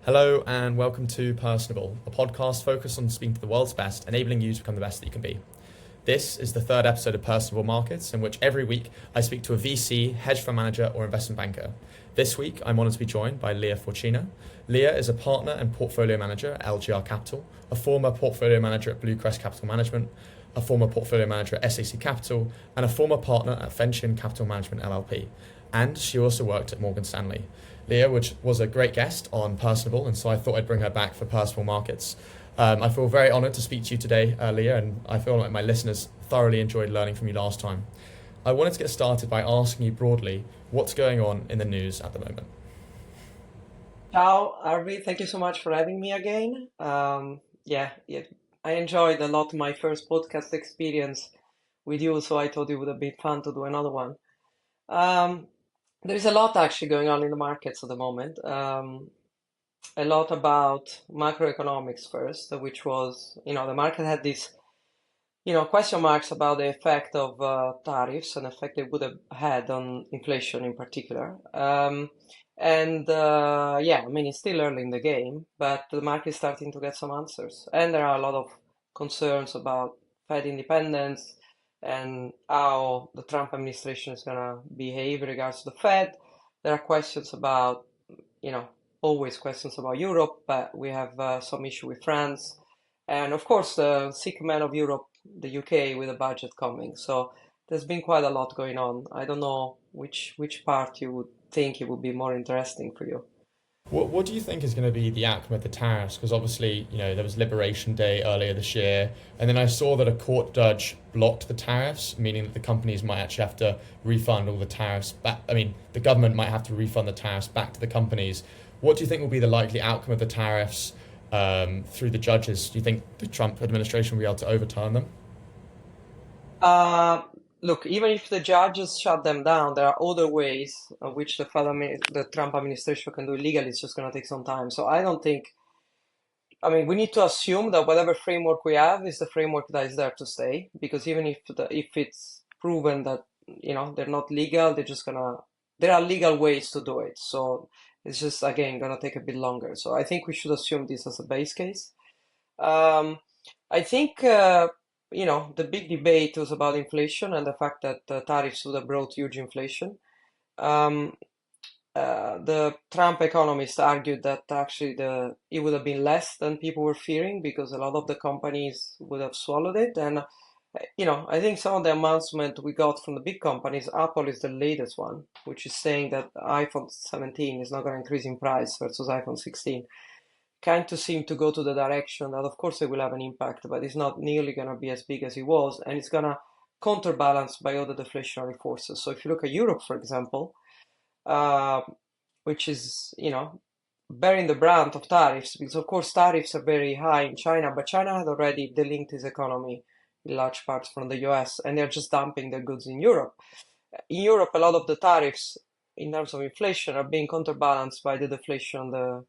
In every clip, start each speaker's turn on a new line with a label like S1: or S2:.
S1: Hello and welcome to Personable, a podcast focused on speaking to the world's best, enabling you to become the best that you can be. This is the third episode of Personable Markets, in which every week I speak to a VC, hedge fund manager, or investment banker. This week, I'm honoured to be joined by Lia Forcina. Lia is a partner and portfolio manager at LGR Capital, a former portfolio manager at BlueCrest Capital Management, a former portfolio manager at SAC Capital, and a former partner at Fenton Capital Management LLP. And she also worked at Morgan Stanley. Lia, which was a great guest on Personable, and so I thought I'd bring her back for Personable Markets. I feel very honoured to speak to you today, Lia, and I feel like my listeners thoroughly enjoyed learning from you last time. I wanted to get started by asking you broadly, what's going on in the news at the moment?
S2: Ciao, Arvi. Thank you so much for having me again. I enjoyed a lot my first podcast experience with you, so I thought it would have been fun to do another one. Um, there is a lot actually going on in the markets at the moment. A lot about macroeconomics first, which was, the market had this, question marks about the effect of tariffs and effect they would have had on inflation in particular. It's still early in the game, but the market is starting to get some answers. And there are a lot of concerns about Fed independence and how the Trump administration is going to behave in regards to the Fed. There are questions about, always questions about Europe, but we have some issue with France. And of course, the sick man of Europe, the UK, with a budget coming. So there's been quite a lot going on. I don't know which part you would think it would be more interesting for you.
S1: What do you think is going to be the outcome of the tariffs? Because obviously, there was Liberation Day earlier this year, and then I saw that a court judge blocked the tariffs, meaning that the companies might actually have to refund all the tariffs back. I mean, the government might have to refund the tariffs back to the companies. What do you think will be the likely outcome of the tariffs through the judges? Do you think the Trump administration will be able to overturn them?
S2: Look, even if the judges shut them down, there are other ways of which the Trump administration can do it legally. It's just going to take some time. So I don't think, we need to assume that whatever framework we have is the framework that is there to stay. Because even if it's proven that, they're not legal, there are legal ways to do it. So it's just, again, going to take a bit longer. So I think we should assume this as a base case. I think, the big debate was about inflation and the fact that tariffs would have brought huge inflation. The Trump economists argued that actually it would have been less than people were fearing because a lot of the companies would have swallowed it. And, I think some of the announcement we got from the big companies, Apple is the latest one, which is saying that iPhone 17 is not going to increase in price versus iPhone 16. Kind of seem to go to the direction that, of course, it will have an impact, but it's not nearly going to be as big as it was, and it's going to counterbalance by other deflationary forces. So if you look at Europe, for example, which is, bearing the brunt of tariffs, because of course tariffs are very high in China, but China had already delinked its economy in large parts from the US, and they're just dumping their goods in Europe. In Europe, a lot of the tariffs in terms of inflation are being counterbalanced by the deflation the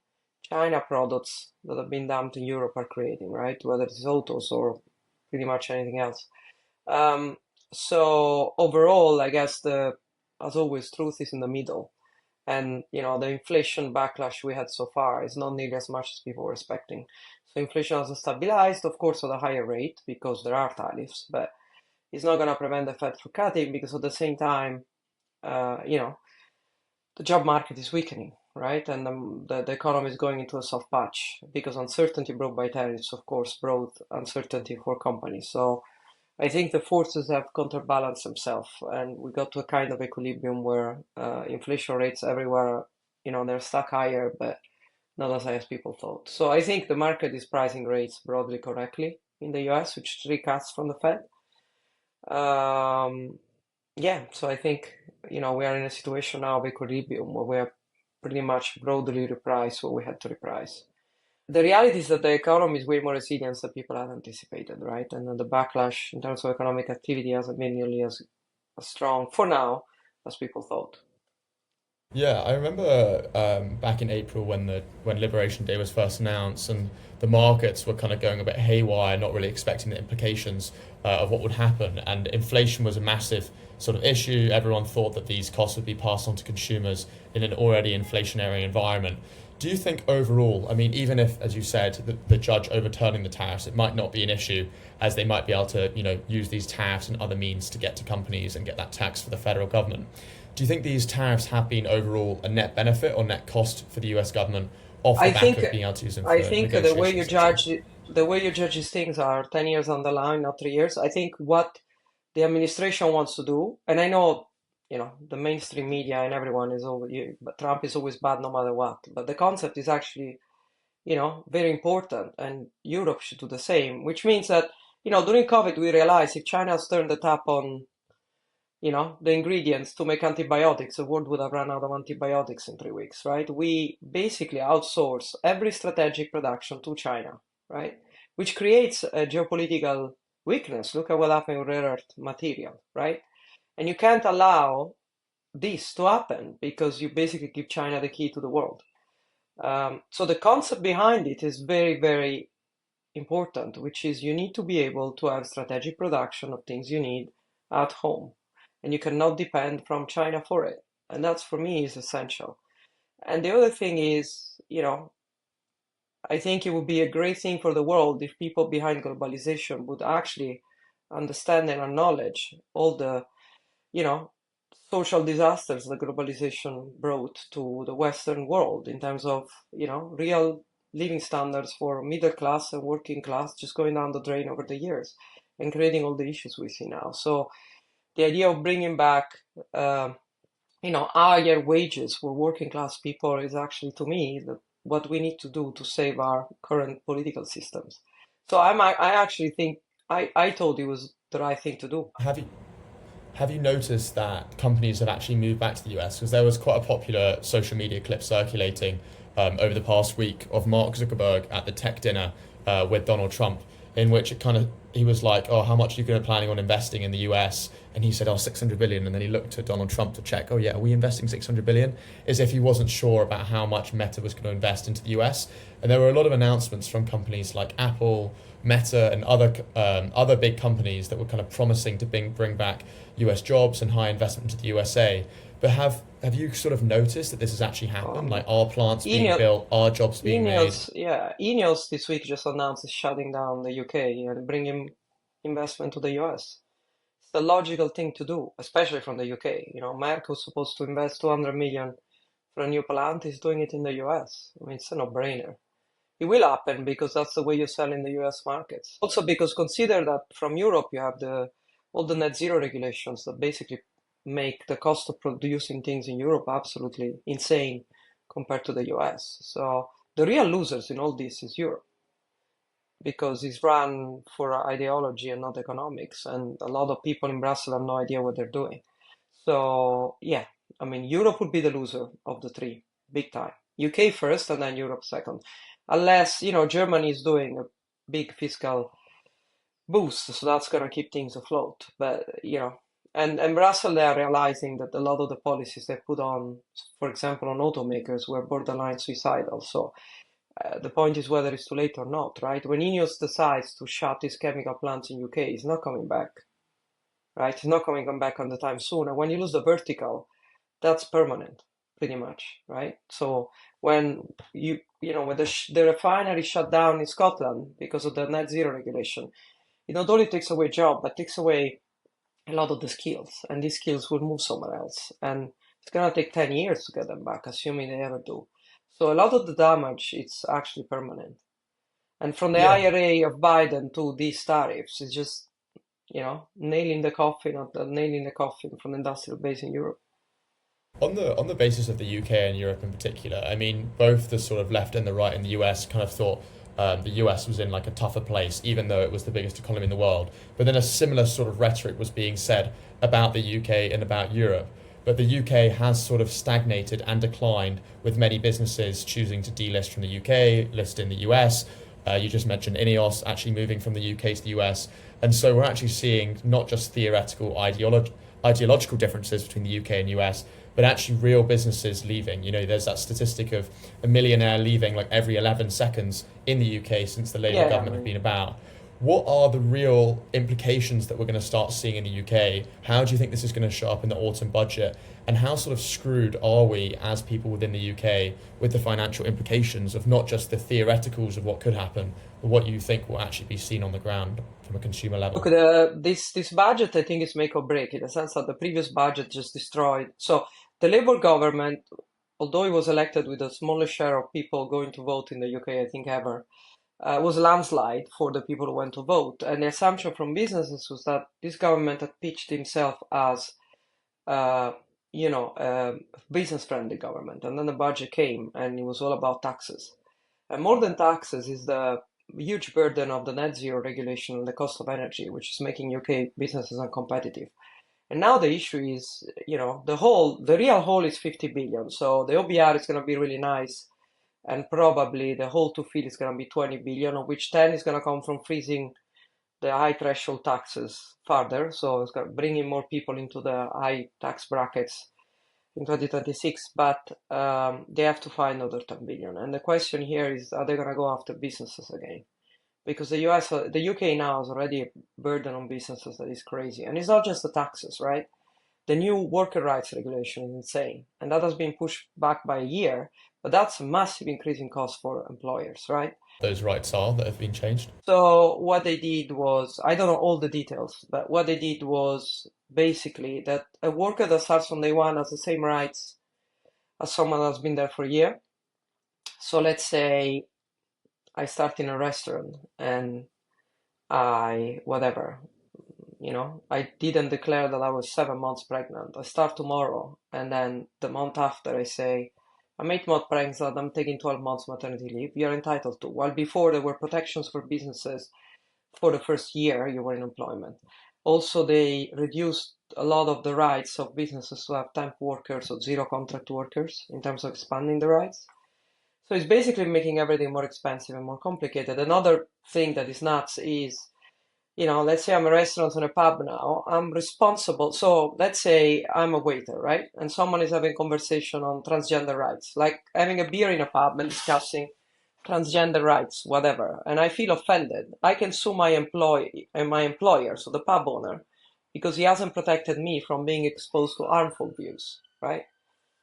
S2: China products that have been dumped in Europe are creating, right? Whether it's autos or pretty much anything else. So overall, I guess as always, truth is in the middle. And, the inflation backlash we had so far is not nearly as much as people were expecting. So inflation has stabilized, of course, at a higher rate because there are tariffs, but it's not going to prevent the Fed from cutting because at the same time, the job market is weakening. Right, and the economy is going into a soft patch because uncertainty brought by tariffs, of course, brought uncertainty for companies. So I think the forces have counterbalanced themselves, and we got to a kind of equilibrium where inflation rates everywhere, they're stuck higher, but not as high as people thought. So I think the market is pricing rates broadly correctly in the US, which 3 cuts from the Fed. So I think, we are in a situation now of equilibrium where we are pretty much broadly reprice what we had to reprice. The reality is that the economy is way more resilient than people had anticipated, right? And then the backlash in terms of economic activity hasn't been nearly as strong for now as people thought.
S1: Yeah, I remember back in April when Liberation Day was first announced, and the markets were kind of going a bit haywire, not really expecting the implications of what would happen. And inflation was a massive sort of issue. Everyone thought that these costs would be passed on to consumers in an already inflationary environment. Do you think overall, I mean, even if, as you said, the judge overturning the tariffs, it might not be an issue, as they might be able to, use these tariffs and other means to get to companies and get that tax for the federal government. Do you think these tariffs have been overall a net benefit or net cost for the US government off the
S2: I
S1: back
S2: think
S1: of being able to use them for
S2: I think the way you
S1: negotiations, etc.?
S2: judge the way you judge these things are 10 years on the line, not 3 years. I think what the administration wants to do, and I know, the mainstream media and everyone is over you, but Trump is always bad no matter what. But the concept is actually, very important, and Europe should do the same, which means that, during COVID, we realized if China has turned the tap on, the ingredients to make antibiotics, the world would have run out of antibiotics in 3 weeks, right? We basically outsource every strategic production to China, right? Which creates a geopolitical weakness. Look at what happened with rare earth material, right? And you can't allow this to happen because you basically give China the key to the world. So the concept behind it is very, very important, which is you need to be able to have strategic production of things you need at home, and you cannot depend from China for it. And that's, for me, is essential. And the other thing is, I think it would be a great thing for the world if people behind globalization would actually understand and acknowledge all the, social disasters that globalization brought to the Western world in terms of, real living standards for middle class and working class just going down the drain over the years and creating all the issues we see now. So the idea of bringing back, higher wages for working class people is actually, to me, what we need to do to save our current political systems. So I actually think I told it was the right thing to do.
S1: Have you noticed that companies have actually moved back to the US? Because there was quite a popular social media clip circulating over the past week of Mark Zuckerberg at the tech dinner with Donald Trump, in which he was like, "Oh, how much are you planning on investing in the US?" And he said, "Oh, 600 billion." And then he looked to Donald Trump to check, "Oh yeah, are we investing 600 billion?" As if he wasn't sure about how much Meta was going to invest into the US. And there were a lot of announcements from companies like Apple, Meta, and other big companies that were kind of promising to bring back US jobs and high investment into the USA. But have you sort of noticed that this has actually happened? Like, are plants being built, are jobs being made?
S2: Ineos this week just announced it's shutting down the UK and bringing investment to the US. It's the logical thing to do, especially from the UK. Merck was supposed to invest 200 million for a new plant. He's doing it in the US. I mean, it's a no-brainer. It will happen because that's the way you sell in the US markets. Also because consider that from Europe you have all the net zero regulations that basically make the cost of producing things in Europe absolutely insane compared to the US. So the real losers in all this is Europe, because it's run for ideology and not economics, and a lot of people in Brussels have no idea what they're doing. So yeah, I mean, Europe would be the loser of the three, big time. UK first and then Europe second. Unless, Germany is doing a big fiscal boost, so that's going to keep things afloat. But, and Brussels, they are realizing that a lot of the policies they put on, for example, on automakers were borderline suicidal. So the point is whether it's too late or not, right? When Ineos decides to shut its chemical plants in UK, it's not coming back, right? It's not coming back on the time soon. And when you lose the vertical, that's permanent, pretty much, right? So when when the refinery shut down in Scotland because of the net zero regulation, it not only takes away job, but takes away a lot of the skills, and these skills will move somewhere else. And it's gonna take 10 years to get them back, assuming they ever do. So a lot of the damage, it's actually permanent. And from the
S1: Yeah.
S2: IRA of Biden to these tariffs, it's just, nailing the coffin from the industrial base in Europe.
S1: On the basis of the UK and Europe in particular, I mean, both the sort of left and the right in the US kind of thought the US was in like a tougher place, even though it was the biggest economy in the world. But then a similar sort of rhetoric was being said about the UK and about Europe. But the UK has sort of stagnated and declined, with many businesses choosing to delist from the UK, list in the US. You just mentioned Ineos actually moving from the UK to the US. And so we're actually seeing not just theoretical ideological differences between the UK and US, but actually real businesses leaving. There's that statistic of a millionaire leaving like every 11 seconds in the UK since the Labour government have been about. What are the real implications that we're going to start seeing in the UK? How do you think this is going to show up in the autumn budget? And how sort of screwed are we as people within the UK with the financial implications of not just the theoreticals of what could happen, but what you think will actually be seen on the ground from a consumer
S2: Look,
S1: level?
S2: this budget I think is make or break in the sense that the previous budget just destroyed. So the Labour government, although it was elected with the smallest share of people going to vote in the UK, I think ever, was a landslide for the people who went to vote. And the assumption from businesses was that this government had pitched himself as, uh, business-friendly government. And then the budget came, and it was all about taxes. And more than taxes is the huge burden of the net zero regulation and the cost of energy, which is making UK businesses uncompetitive. And now the issue is, the real hole is 50 billion. So the OBR is going to be really nice, and probably the whole to fill is going to be 20 billion, of which 10 is going to come from freezing the high threshold taxes further. So it's going to bring in more people into the high tax brackets in 2026, but they have to find another 10 billion. And the question here is, are they going to go after businesses again? Because the UK now has already a burden on businesses that is crazy. And it's not just the taxes, right? The new worker rights regulation is insane, and that has been pushed back by a year, but that's a massive increase in cost for employers, right?
S1: Those rights are that have been changed.
S2: So what they did was, I don't know all the details, but what they did was basically that a worker that starts on day one has the same rights as someone that's been there for a year. So let's say I start in a restaurant and I didn't declare that I was 7 months pregnant. I start tomorrow, and then the month after I say, I'm 8 months pregnant, I'm taking 12 months maternity leave. You're entitled to. While before there were protections for businesses for the first year you were in employment. Also, they reduced a lot of the rights of businesses to have temp workers or zero contract workers in terms of expanding the rights. So it's basically making everything more expensive and more complicated. Another thing that is nuts is, let's say I'm a restaurant and a pub now, I'm responsible. So let's say I'm a waiter, right? And someone is having conversation on transgender rights, like having a beer in a pub and discussing transgender rights, whatever. And I feel offended. I can sue my employer, so the pub owner, because he hasn't protected me from being exposed to harmful views, right?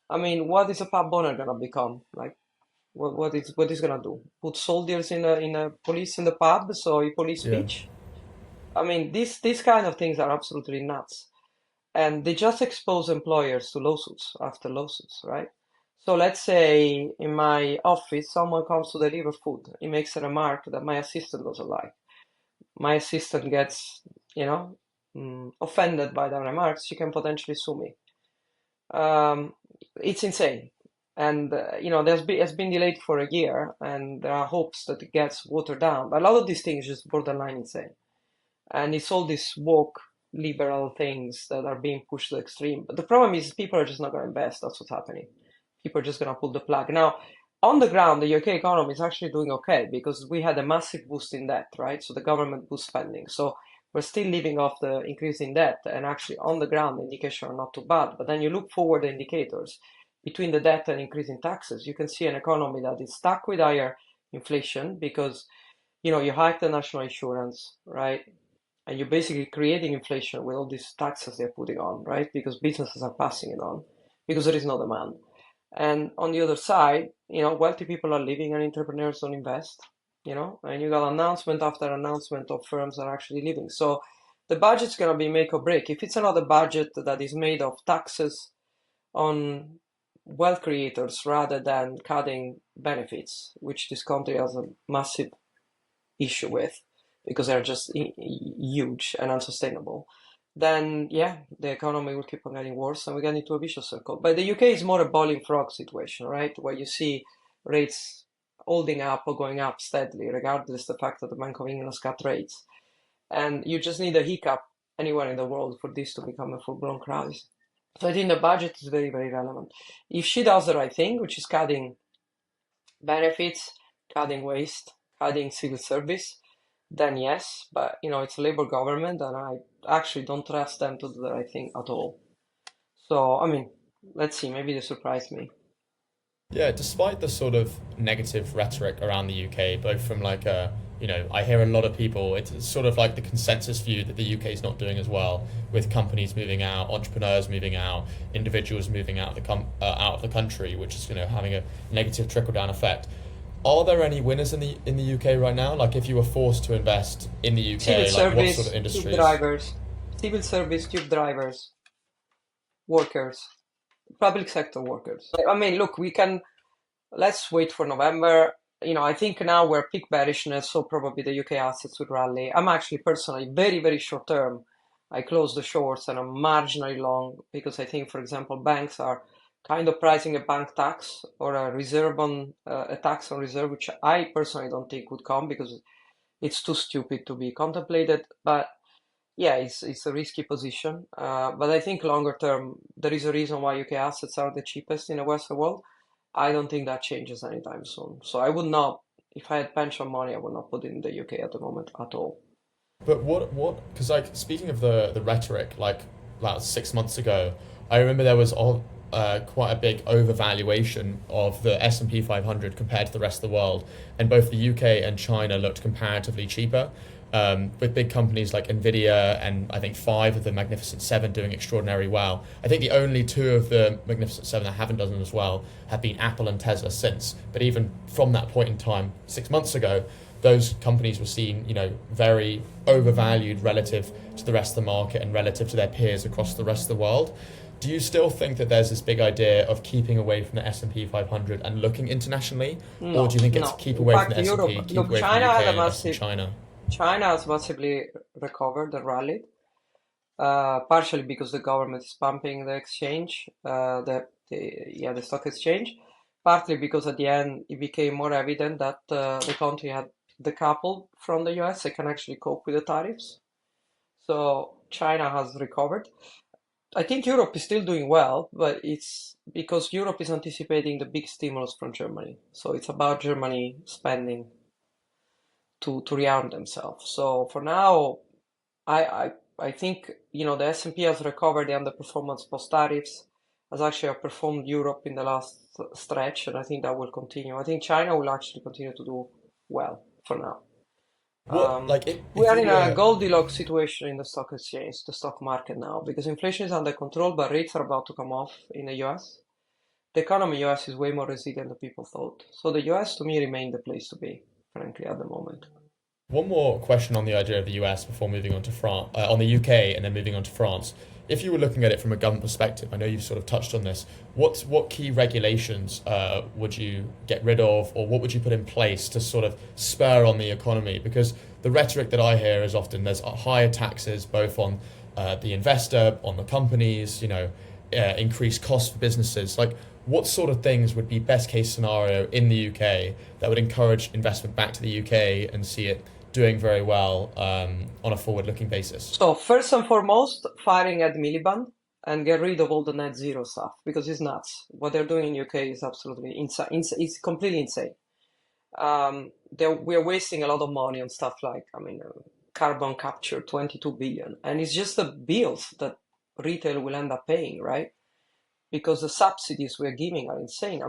S2: I mean, what is a pub owner gonna become? Like, what is gonna do? Put soldiers in a police in the pub so he police
S1: Yeah.
S2: speech? I mean, these kind of things are absolutely nuts. And they just expose employers to lawsuits after lawsuits, right? So let's say in my office, someone comes to deliver food. He makes a remark that my assistant doesn't like. My assistant gets, offended by the remarks. She can potentially sue me. Um, it's insane. And, it's been delayed for a year, and there are hopes that it gets watered down. But a lot of these things just borderline insane. And it's all these woke liberal things that are being pushed to the extreme. But the problem is people are just not going to invest. That's what's happening. People are just going to pull the plug. Now, on the ground, the UK economy is actually doing okay because we had a massive boost in debt, right? So the government boost spending. So we're still living off the increase in debt, and actually on the ground, the indications are not too bad. But then you look forward the indicators between the debt and increase in taxes, you can see an economy that is stuck with higher inflation because, you hike the national insurance, right? And you're basically creating inflation with all these taxes they're putting on, right? Because businesses are passing it on because there is no demand. And on the other side, wealthy people are leaving and entrepreneurs don't invest, and you got announcement after announcement of firms that are actually leaving. So the budget's going to be make or break. If it's another budget that is made of taxes on wealth creators rather than cutting benefits, which this country has a massive issue with because they're just huge and unsustainable, then yeah, the economy will keep on getting worse and we get into a vicious circle. But the UK is more a boiling frog situation, right? Where you see rates holding up or going up steadily, regardless the fact that the Bank of England has cut rates. And you just need a hiccup anywhere in the world for this to become a full-blown crisis. So I think the budget is very, very relevant. If she does the right thing, which is cutting benefits, cutting waste, cutting civil service, then yes, but it's a Labour government and I actually don't trust them to do the right thing at all. So, I mean, let's see, maybe they surprise me.
S1: Yeah, despite the sort of negative rhetoric around the UK, both from like a I hear a lot of people, it's sort of like the consensus view that the UK is not doing as well, with companies moving out, entrepreneurs moving out, individuals moving out of the country, which is having a negative trickle down effect. Are there any winners in the UK right now? Like, if you were forced to invest in the
S2: Civil
S1: UK, like what sort
S2: service,
S1: of
S2: tube
S1: industries?
S2: drivers, civil service, tube drivers, workers, public sector workers. I mean, look, let's wait for November. I think now we're peak bearishness, so probably the UK assets would rally. I'm actually personally very, very short term. I close the shorts and I'm marginally long because I think, for example, banks are kind of pricing a bank tax or a tax on reserve, which I personally don't think would come because it's too stupid to be contemplated. But yeah, it's a risky position. But I think longer term, there is a reason why UK assets are the cheapest in the Western world. I don't think that changes anytime soon. So I would not, if I had pension money, I would not put it in the UK at the moment at all.
S1: But because like speaking of the rhetoric, like about 6 months ago, I remember there was quite a big overvaluation of the S&P 500 compared to the rest of the world, and both the UK and China looked comparatively cheaper. With big companies like Nvidia and I think 5 of the Magnificent Seven doing extraordinarily well. I think the only 2 of the Magnificent Seven that haven't done as well have been Apple and Tesla since. But even from that point in time, 6 months ago, those companies were seen, very overvalued relative to the rest of the market and relative to their peers across the rest of the world. Do you still think that there's this big idea of keeping away from the S&P 500 and looking internationally? Or
S2: No,
S1: do you think it's
S2: no.
S1: keep
S2: In
S1: away from
S2: fact,
S1: the S&P,
S2: Europe,
S1: keep
S2: look,
S1: away from the UK and invest in China?
S2: China has massively recovered and rallied, partially because the government is pumping the exchange, the stock exchange, partly because at the end it became more evident that the country had decoupled from the US. They can actually cope with the tariffs. So China has recovered. I think Europe is still doing well, but it's because Europe is anticipating the big stimulus from Germany. So it's about Germany spending to rearm themselves. So for now, I think the S&P has recovered the underperformance post tariffs, has actually outperformed Europe in the last stretch, and I think that will continue. I think China will actually continue to do well for now. We
S1: If
S2: are
S1: you
S2: in a
S1: were
S2: Goldilocks situation in the stock exchange, the stock market now, because inflation is under control, but rates are about to come off in the US. The economy US is way more resilient than people thought. So the US to me remains the place to be, frankly, at the moment.
S1: one more question on the idea of the US before moving on to France, on the UK, and then moving on to France. If you were looking at it from a government perspective, I know you've sort of touched on this. What key regulations would you get rid of, or what would you put in place to sort of spur on the economy? Because the rhetoric that I hear is often there's higher taxes both on the investor, on the companies, increased costs for businesses. Like, what sort of things would be best case scenario in the UK that would encourage investment back to the UK and see it doing very well on a forward-looking basis?
S2: So first and foremost, firing Ed Miliband and get rid of all the net zero stuff because it's nuts. What they're doing in UK is absolutely insane. It's completely insane. We're wasting a lot of money on stuff like, carbon capture, 22 billion, and it's just the bills that retail will end up paying, right? Because the subsidies we're giving are insane.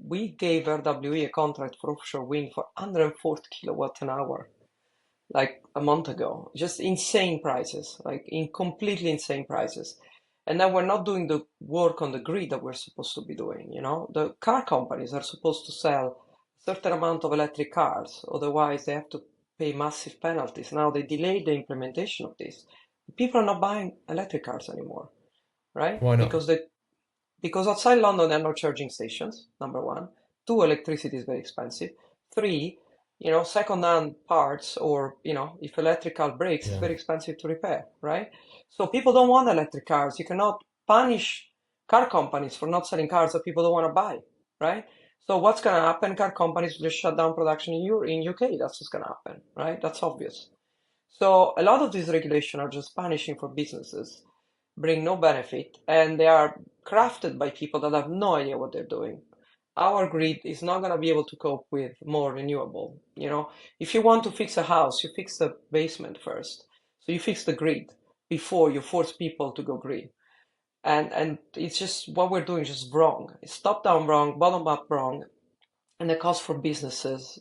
S2: We gave RWE a contract for offshore wind for 140 kilowatts an hour like a month ago. Just insane prices, like in completely insane prices. And then we're not doing the work on the grid that we're supposed to be doing. The car companies are supposed to sell a certain amount of electric cars, otherwise they have to pay massive penalties. Now they delayed the implementation of this. People are not buying electric cars anymore, right?
S1: Why not?
S2: Because outside London there are no charging stations, number one. Two, electricity is very expensive. Three, second-hand parts or, if electrical breaks, it's
S1: Yeah.
S2: very expensive to repair, right? So people don't want electric cars. You cannot punish car companies for not selling cars that people don't want to buy, right? So what's going to happen? Car companies will just shut down production in UK. That's what's going to happen, right? That's obvious. So a lot of these regulations are just punishing for businesses, bring no benefit, and they are crafted by people that have no idea what they're doing. Our grid is not going to be able to cope with more renewable. If you want to fix a house, you fix the basement first. So you fix the grid before you force people to go green. And it's just what we're doing is just wrong. It's top down wrong, bottom up wrong, and the cost for businesses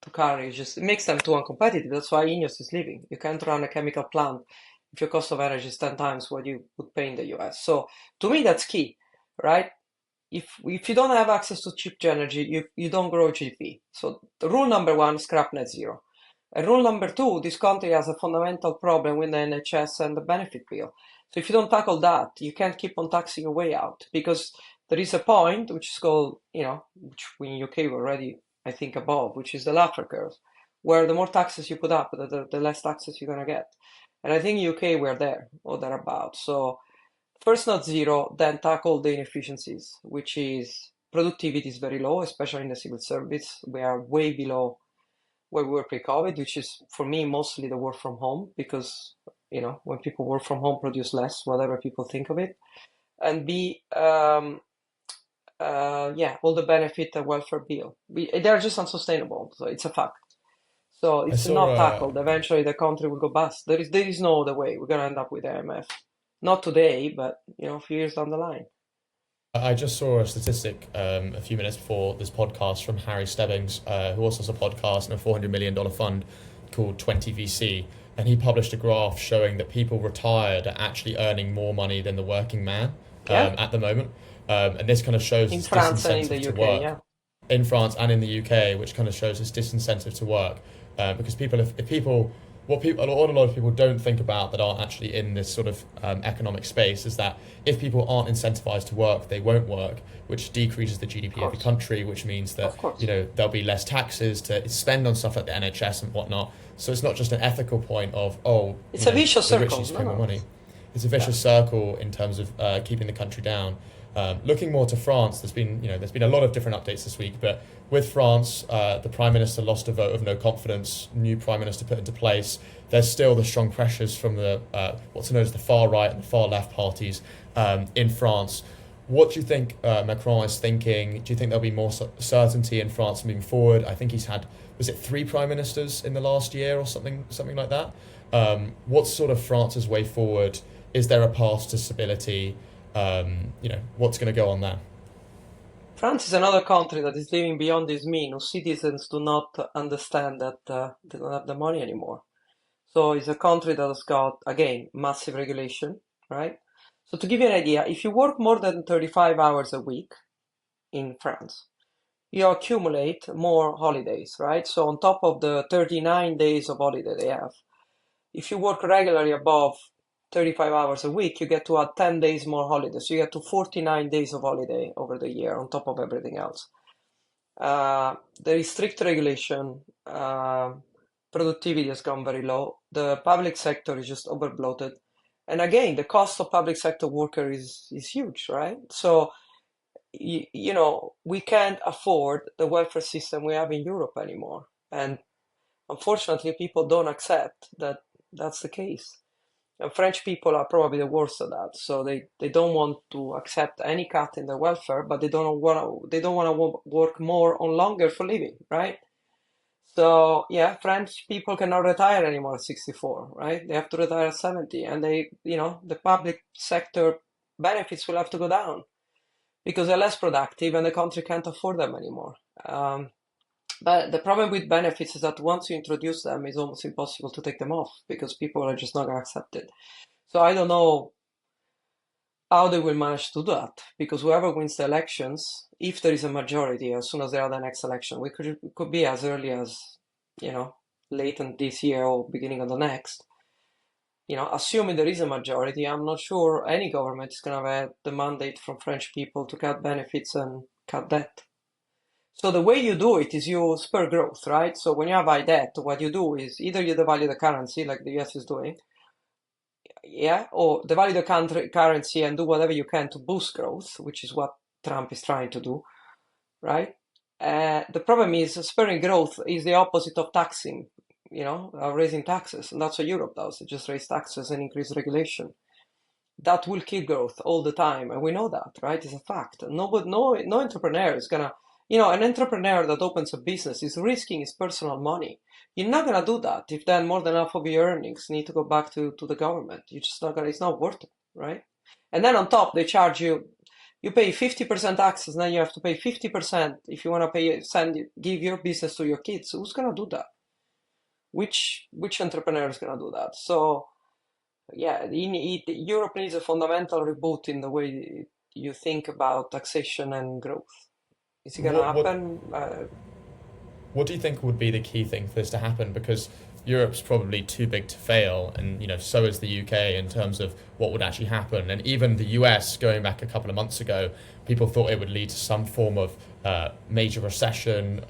S2: to carry. It makes them too uncompetitive. That's why Ineos is leaving. You can't run a chemical plant if your cost of energy is 10 times what you would pay in the US. So to me, that's key, right? If you don't have access to cheap energy, you don't grow GDP. So the rule number one, scrap net zero. And rule number two, this country has a fundamental problem with the NHS and the benefit bill. So if you don't tackle that, you can't keep on taxing your way out, because there is a point which is called, which in UK we're already, I think, above, which is the Laffer curve, where the more taxes you put up, the less taxes you're going to get. And I think UK we're there or thereabouts. So first, not zero, then tackle the inefficiencies, which is productivity is very low, especially in the civil service. We are way below where we were pre-COVID, which is for me mostly the work from home, because when people work from home, produce less, whatever people think of it. And B, all the benefit and welfare bill. They're just unsustainable, so it's a fact. So
S1: I
S2: if
S1: saw
S2: not tackled, eventually the country will go bust. There is no other way. We're gonna end up with IMF. Not today, but a few years down the line.
S1: I just saw a statistic a few minutes before this podcast from Harry Stebbings, who also has a podcast and a $400 million fund called 20VC. And he published a graph showing that people retired are actually earning more money than the working man at the moment. And this kind of shows
S2: In
S1: this
S2: France and in
S1: disincentive
S2: the
S1: to
S2: UK,
S1: work.
S2: yeah.
S1: In France and in the UK, which kind of shows this disincentive to work. Because what a lot of people don't think about that aren't actually in this sort of economic space is that if people aren't incentivized to work, they won't work, which decreases the GDP of the country, which means that there'll be less taxes to spend on stuff like the NHS and whatnot. So it's not just an ethical point of
S2: it's a vicious circle.
S1: More money. It's a vicious circle in terms of keeping the country down. Looking more to France, there's been a lot of different updates this week, but with France, the Prime Minister lost a vote of no confidence, new Prime Minister put into place. There's still the strong pressures from the what's known as the far right and the far left parties in France. What do you think Macron is thinking? Do you think there'll be more certainty in France moving forward? I think he's had, was it 3 Prime Ministers in the last year or something like that? What's sort of France's way forward? Is there a path to stability? What's going to go on there?
S2: France is another country that is living beyond its means, whose citizens do not understand that they don't have the money anymore. So it's a country that has got, again, massive regulation, right? So to give you an idea, if you work more than 35 hours a week in France, you accumulate more holidays, right? So on top of the 39 days of holiday they have, if you work regularly above 35 hours a week, you get to add 10 days more holidays. So you get to 49 days of holiday over the year on top of everything else. There is strict regulation. Productivity has gone very low. The public sector is just over bloated. And again, the cost of public sector worker is huge, right? So, we can't afford the welfare system we have in Europe anymore. And unfortunately, people don't accept that that's the case. And French people are probably the worst at that. So they don't want to accept any cut in their welfare, but they don't want to work more on longer for living, right? So yeah, French people cannot retire anymore at 64, right? They have to retire at 70, and the public sector benefits will have to go down because they're less productive and the country can't afford them anymore. But the problem with benefits is that once you introduce them, it's almost impossible to take them off because people are just not going to accept it. So I don't know how they will manage to do that, because whoever wins the elections, if there is a majority, as soon as there are the next election, it could be as early as, late in this year or beginning of the next. Assuming there is a majority, I'm not sure any government is going to have the mandate from French people to cut benefits and cut debt. So the way you do it is you spur growth, right? So when you have high debt, what you do is either you devalue the currency, like the US is doing, or devalue the currency and do whatever you can to boost growth, which is what Trump is trying to do, right? The problem is spurring growth is the opposite of taxing, raising taxes, and that's what Europe does. It just raise taxes and increase regulation. That will kill growth all the time, and we know that, right? It's a fact. No entrepreneur is gonna, an entrepreneur that opens a business is risking his personal money. You're not gonna do that if then more than half of your earnings need to go back to the government. You're just not gonna. It's not worth it, right? And then on top, they charge you You pay 50% taxes, now you have to pay 50% if you want to give your business to your kids. Who's gonna do that? Which entrepreneur is gonna do that? So yeah, Europe needs a fundamental reboot in the way you think about taxation and growth. Is it gonna
S1: What
S2: happen?
S1: What do you think would be the key thing for this to happen? Because Europe's probably too big to fail, and so is the UK in terms of what would actually happen. And even the US, going back a couple of months ago, people thought it would lead to some form of major recession,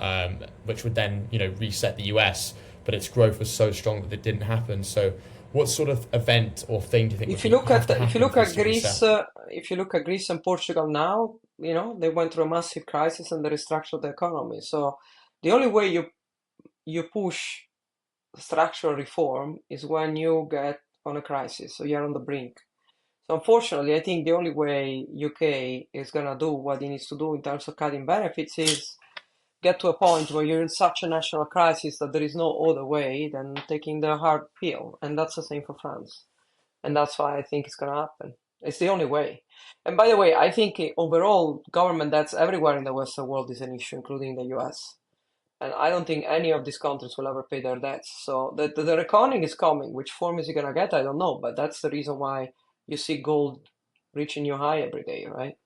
S1: which would then reset the US. But its growth was so strong that it didn't happen. So, what sort of event or thing do you think
S2: If
S1: would
S2: you look
S1: have
S2: at
S1: to happen
S2: if you look
S1: for
S2: at
S1: this to
S2: Greece,
S1: reset?
S2: if you look at Greece and Portugal now, they went through a massive crisis and they restructured the economy. So the only way you push structural reform is when you get on a crisis, so you're on the brink. So unfortunately, I think the only way UK is gonna do what it needs to do in terms of cutting benefits is get to a point where you're in such a national crisis that there is no other way than taking the hard pill, and that's the same for France. And that's why I think it's gonna happen. It's the only way. And by the way, I think overall government debts everywhere in the Western world is an issue, including the US. And I don't think any of these countries will ever pay their debts. So the reckoning is coming. Which form is it gonna get? I don't know. But that's the reason why you see gold reaching new high every day, right?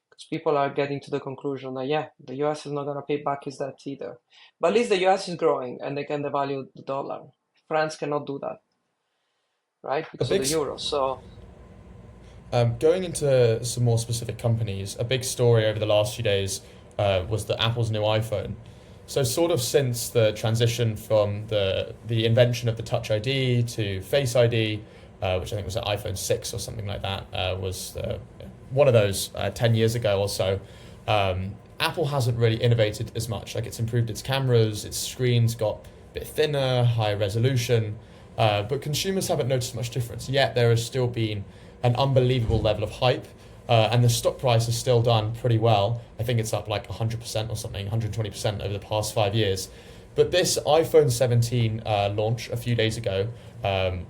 S2: Because people are getting to the conclusion that yeah, the US is not gonna pay back his debts either. But at least the US is growing and they can devalue the dollar. France cannot do that, right?
S1: A
S2: Because of
S1: big
S2: the euro. So
S1: Going into some more specific companies, a big story over the last few days was the Apple's new iPhone. So sort of since the transition from the invention of the Touch ID to Face ID, which I think was an iPhone 6 or something like that, was one of those 10 years ago or so, Apple hasn't really innovated as much. Like, it's improved its cameras, its screens got a bit thinner, higher resolution, but consumers haven't noticed much difference. Yet there has still been an unbelievable level of hype, and the stock price has still done pretty well. I think it's up like 100% or something, 120% over the past 5 years. But this iPhone 17 launch a few days ago,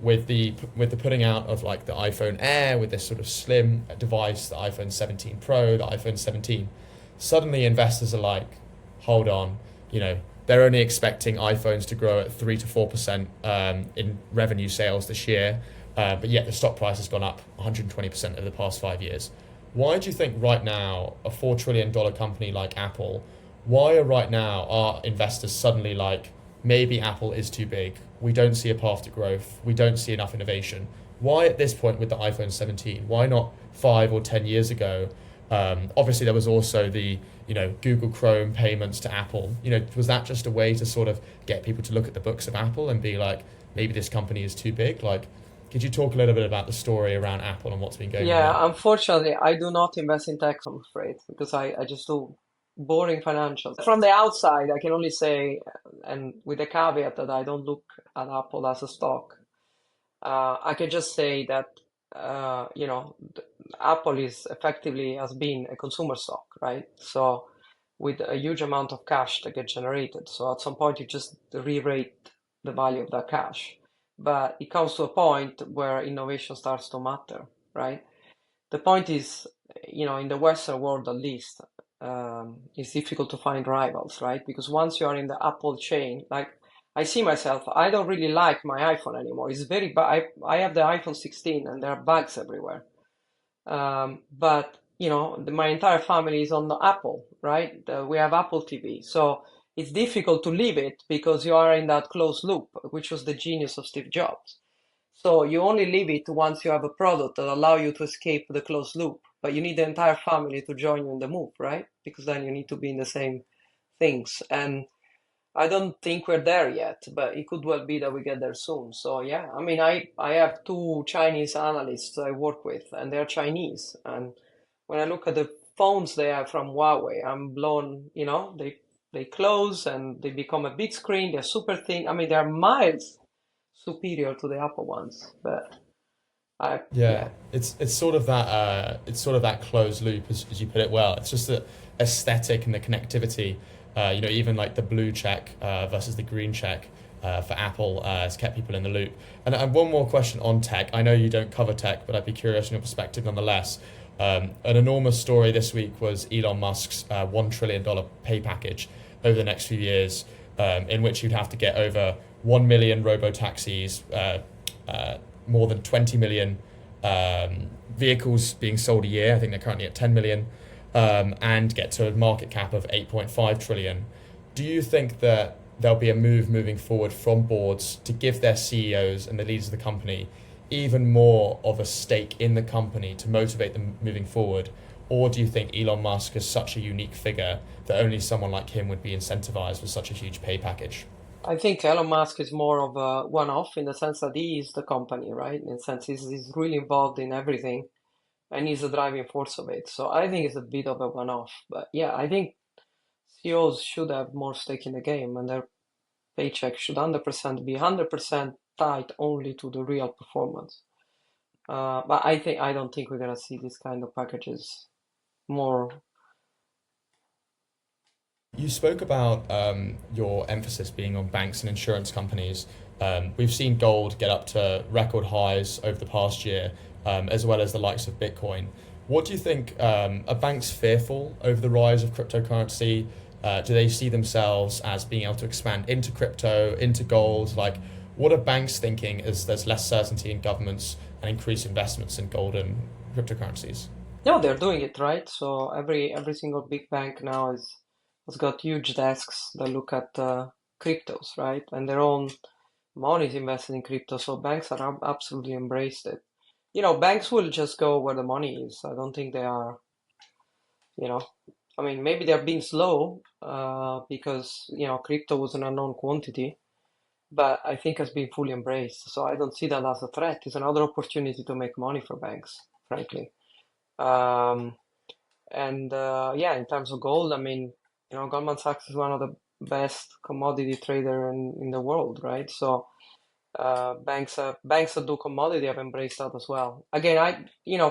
S1: with the putting out of like the iPhone Air with this sort of slim device, the iPhone 17 Pro, the iPhone 17, suddenly investors are like, hold on, they're only expecting iPhones to grow at 3 to 4% in revenue sales this year. But yet the stock price has gone up 120% over the past 5 years. Why do you think right now a $4 trillion company like Apple, why are investors suddenly like, maybe Apple is too big, we don't see a path to growth, we don't see enough innovation? Why at this point with the iPhone 17? Why not 5 or 10 years ago? Obviously there was also the Google Chrome payments to Apple. Was that just a way to sort of get people to look at the books of Apple and be like, maybe this company is too big? Like, could you talk a little bit about the story around Apple and what's been going on
S2: yeah,
S1: there?
S2: unfortunately, I do not invest in tech, I'm afraid, because I just do boring financials. From the outside, I can only say, and with the caveat that I don't look at Apple as a stock, I can just say that, Apple is effectively has been a consumer stock, right? So with a huge amount of cash that gets generated. So at some point, you just re-rate the value of that cash. But it comes to a point where innovation starts to matter, right? The point is, in the Western world at least, it's difficult to find rivals, right? Because once you are in the Apple chain, like I see myself, I don't really like my iPhone anymore. It's very bad. I have the iPhone 16 and there are bugs everywhere. But my entire family is on the Apple, right? We have Apple TV, so it's difficult to leave it because you are in that closed loop, which was the genius of Steve Jobs. So you only leave it once you have a product that allow you to escape the closed loop. But you need the entire family to join you in the move, right? Because then you need to be in the same things. And I don't think we're there yet, but it could well be that we get there soon. So yeah, I mean, I have two Chinese analysts I work with, and they're Chinese. And when I look at the phones they have from Huawei, I'm blown. They close and they become a big screen. They're super thin. I mean, they're miles superior to the Apple ones. But
S1: Yeah,
S2: yeah.
S1: it's sort of that closed loop, as you put it well. It's just the aesthetic and the connectivity. Even like the blue check versus the green check for Apple has kept people in the loop. And one more question on tech. I know you don't cover tech, but I'd be curious on your perspective nonetheless. An enormous story this week was Elon Musk's $1 trillion pay package over the next few years, in which you'd have to get over 1 million robo-taxis, more than 20 million vehicles being sold a year. I think they're currently at 10 million, and get to a market cap of 8.5 trillion. Do you think that there'll be a move moving forward from boards to give their CEOs and the leaders of the company even more of a stake in the company to motivate them moving forward? Or do you think Elon Musk is such a unique figure that only someone like him would be incentivized with such a huge pay package?
S2: I think Elon Musk is more of a one-off in the sense that he is the company, right? In the sense he's really involved in everything and he's the driving force of it. So I think it's a bit of a one-off. But yeah, I think CEOs should have more stake in the game and their paycheck should 100% be 100% tied only to the real performance. But I don't think we're gonna see this kind of packages more.
S1: You spoke about your emphasis being on banks and insurance companies. We've seen gold get up to record highs over the past year, as well as the likes of Bitcoin. What do you think? Are banks fearful over the rise of cryptocurrency? Do they see themselves as being able to expand into crypto, into gold? Like, what are banks thinking as there's less certainty in governments and increased investments in gold and cryptocurrencies?
S2: No, they're doing it right. So every single big bank now has got huge desks that look at cryptos, right? And their own money is invested in crypto. So banks are absolutely embraced it. Banks will just go where the money is. I don't think they are, I mean, maybe they're being slow because, crypto was an unknown quantity, but I think has been fully embraced. So I don't see that as a threat. It's another opportunity to make money for banks, frankly. Yeah, in terms of gold, I mean, Goldman Sachs is one of the best commodity trader in the world, right? So banks that do commodity have embraced that as well. Again,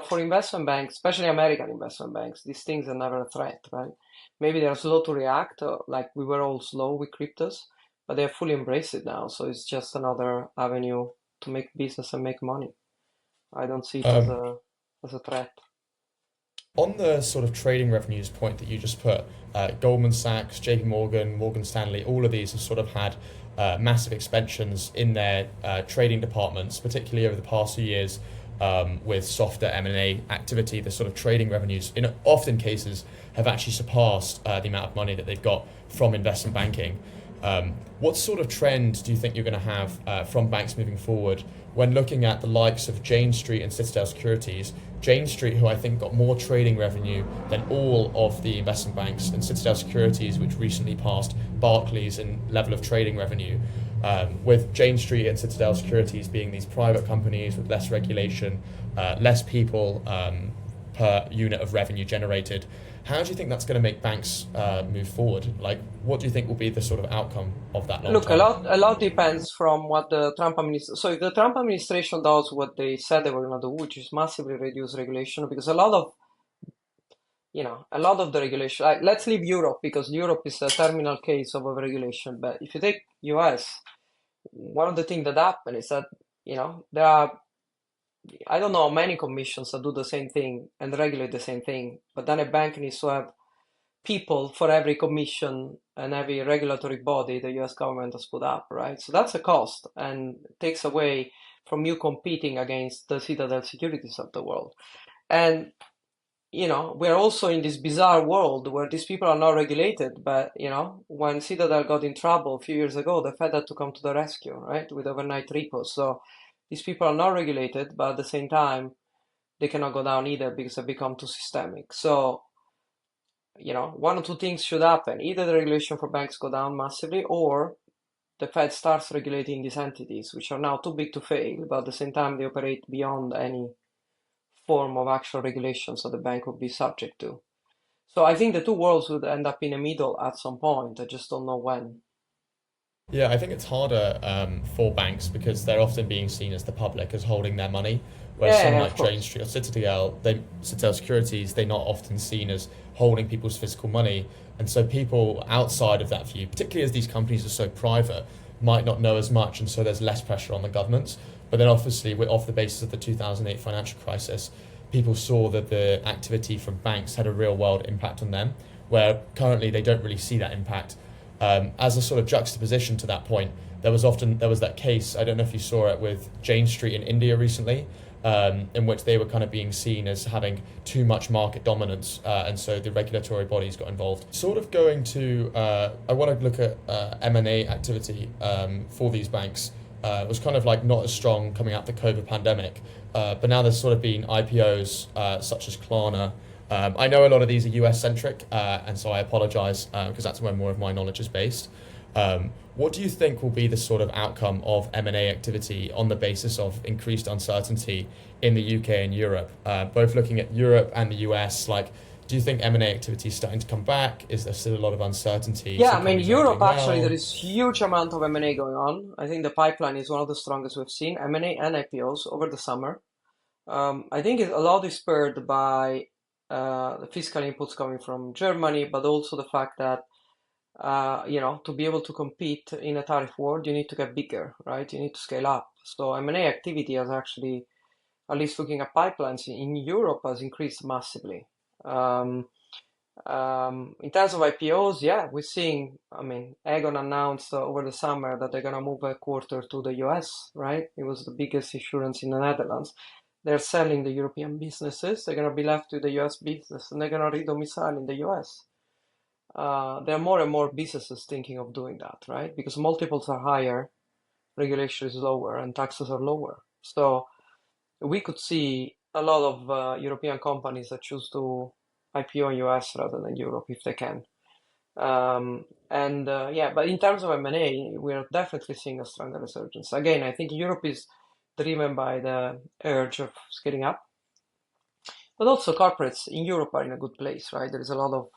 S2: for investment banks, especially American investment banks, these things are never a threat, right? Maybe they're slow to react, like we were all slow with cryptos, but they're fully embraced it now. So it's just another avenue to make business and make money. I don't see it as a threat.
S1: On the sort of trading revenues point that you just put, Goldman Sachs, JP Morgan, Morgan Stanley, all of these have sort of had massive expansions in their trading departments, particularly over the past few years with softer M&A activity. The sort of trading revenues, in often cases, have actually surpassed the amount of money that they've got from investment banking. What sort of trend do you think you're going to have from banks moving forward when looking at the likes of Jane Street and Citadel Securities? Jane Street, who I think got more trading revenue than all of the investment banks, and Citadel Securities, which recently passed Barclays in level of trading revenue, with Jane Street and Citadel Securities being these private companies with less regulation, less people per unit of revenue generated. How do you think that's going to make banks move forward? Like, what do you think will be the sort of outcome of that long
S2: Look,
S1: term?
S2: a lot depends from what the Trump administration. So if the Trump administration does what they said they were going to do, which is massively reduce regulation, because a lot of the regulation. Let's leave Europe because Europe is a terminal case of overregulation. But if you take US, one of the things that happen is that there are, I don't know how many commissions that do the same thing and regulate the same thing, but then a bank needs to have people for every commission and every regulatory body the US government has put up, right? So that's a cost and takes away from you competing against the Citadel Securities of the world. And, we're also in this bizarre world where these people are not regulated, but, when Citadel got in trouble a few years ago, the Fed had to come to the rescue, right, with overnight repos. So these people are not regulated, but at the same time, they cannot go down either because they become too systemic. So, one or two things should happen. Either the regulation for banks go down massively, or the Fed starts regulating these entities, which are now too big to fail, but at the same time, they operate beyond any form of actual regulation, so the bank would be subject to. So I think the two worlds would end up in the middle at some point. I just don't know when.
S1: Yeah, I think it's harder for banks because they're often being seen as the public as holding their money, whereas
S2: Yeah,
S1: someone
S2: of
S1: like
S2: course.
S1: Jane Street or Citadel Securities, they're not often seen as holding people's physical money. And so people outside of that view, particularly as these companies are so private, might not know as much, and so there's less pressure on the governments. But then obviously, we're off the basis of the 2008 financial crisis, people saw that the activity from banks had a real world impact on them, where currently they don't really see that impact. As a sort of juxtaposition to that point, there was that case, I don't know if you saw it, with Jane Street in India recently, in which they were kind of being seen as having too much market dominance, and so the regulatory bodies got involved. Sort of going to, I want to look at M&A activity for these banks. It was kind of like not as strong coming out the COVID pandemic, but now there's sort of been IPOs such as Klarna. I know a lot of these are US centric, and so I apologize because that's where more of my knowledge is based. What do you think will be the sort of outcome of M&A activity on the basis of increased uncertainty in the UK and Europe? Both looking at Europe and the US, like, do you think M&A activity is starting to come back? Is there still a lot of uncertainty?
S2: Yeah,
S1: Some
S2: I mean,
S1: companies aren't
S2: Europe
S1: doing
S2: actually, there
S1: well.
S2: is huge amount of M&A going on. I think the pipeline is one of the strongest we've seen, M&A and IPOs over the summer. I think a lot is spurred by the fiscal inputs coming from Germany, but also the fact that to be able to compete in a tariff world, you need to get bigger, right? You need to scale up. So M&A activity has actually, at least looking at pipelines in Europe, has increased massively. In terms of IPOs, yeah, we're seeing, I mean, Aegon announced over the summer that they're going to move a quarter to the US, right? It was the biggest insurance in the Netherlands. They're selling the European businesses. They're going to be left with the US business and they're going to redomicile in the US. There are more and more businesses thinking of doing that, right? Because multiples are higher, regulation is lower, and taxes are lower. So we could see a lot of European companies that choose to IPO in US rather than Europe if they can. Yeah, but in terms of M&A, we are definitely seeing a stronger resurgence. Again, I think Europe is driven by the urge of scaling up, but also corporates in Europe are in a good place, right? There is a lot of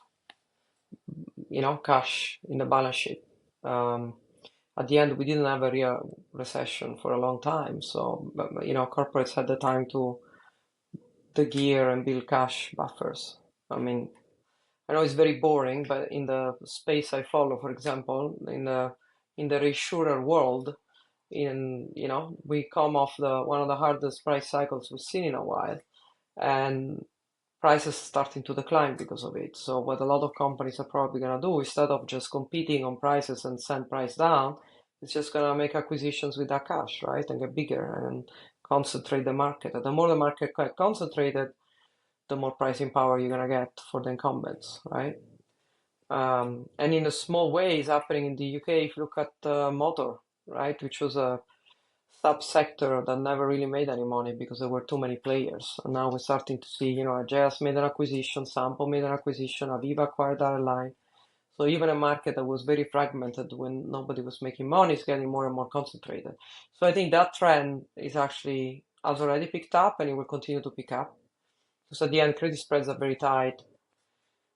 S2: cash in the balance sheet. At the end, we didn't have a real recession for a long time, so corporates had the time to the gear and build cash buffers. I mean, I know it's very boring, but in the space I follow, for example, in the reinsurer world, we come off one of the hardest price cycles we've seen in a while, and prices starting to decline because of it. So what a lot of companies are probably going to do, instead of just competing on prices and send price down, it's just going to make acquisitions with that cash, right, and get bigger and concentrate the market. And the more the market get concentrated, the more pricing power you're going to get for the incumbents, right? And in a small way, it's happening in the UK. If you look at motor, right, which was a subsector that never really made any money because there were too many players. And now we're starting to see, Ageas made an acquisition, Sampo made an acquisition, Aviva acquired Airline. So even a market that was very fragmented when nobody was making money is getting more and more concentrated. So I think that trend has already picked up and it will continue to pick up. Because at the end, credit spreads are very tight.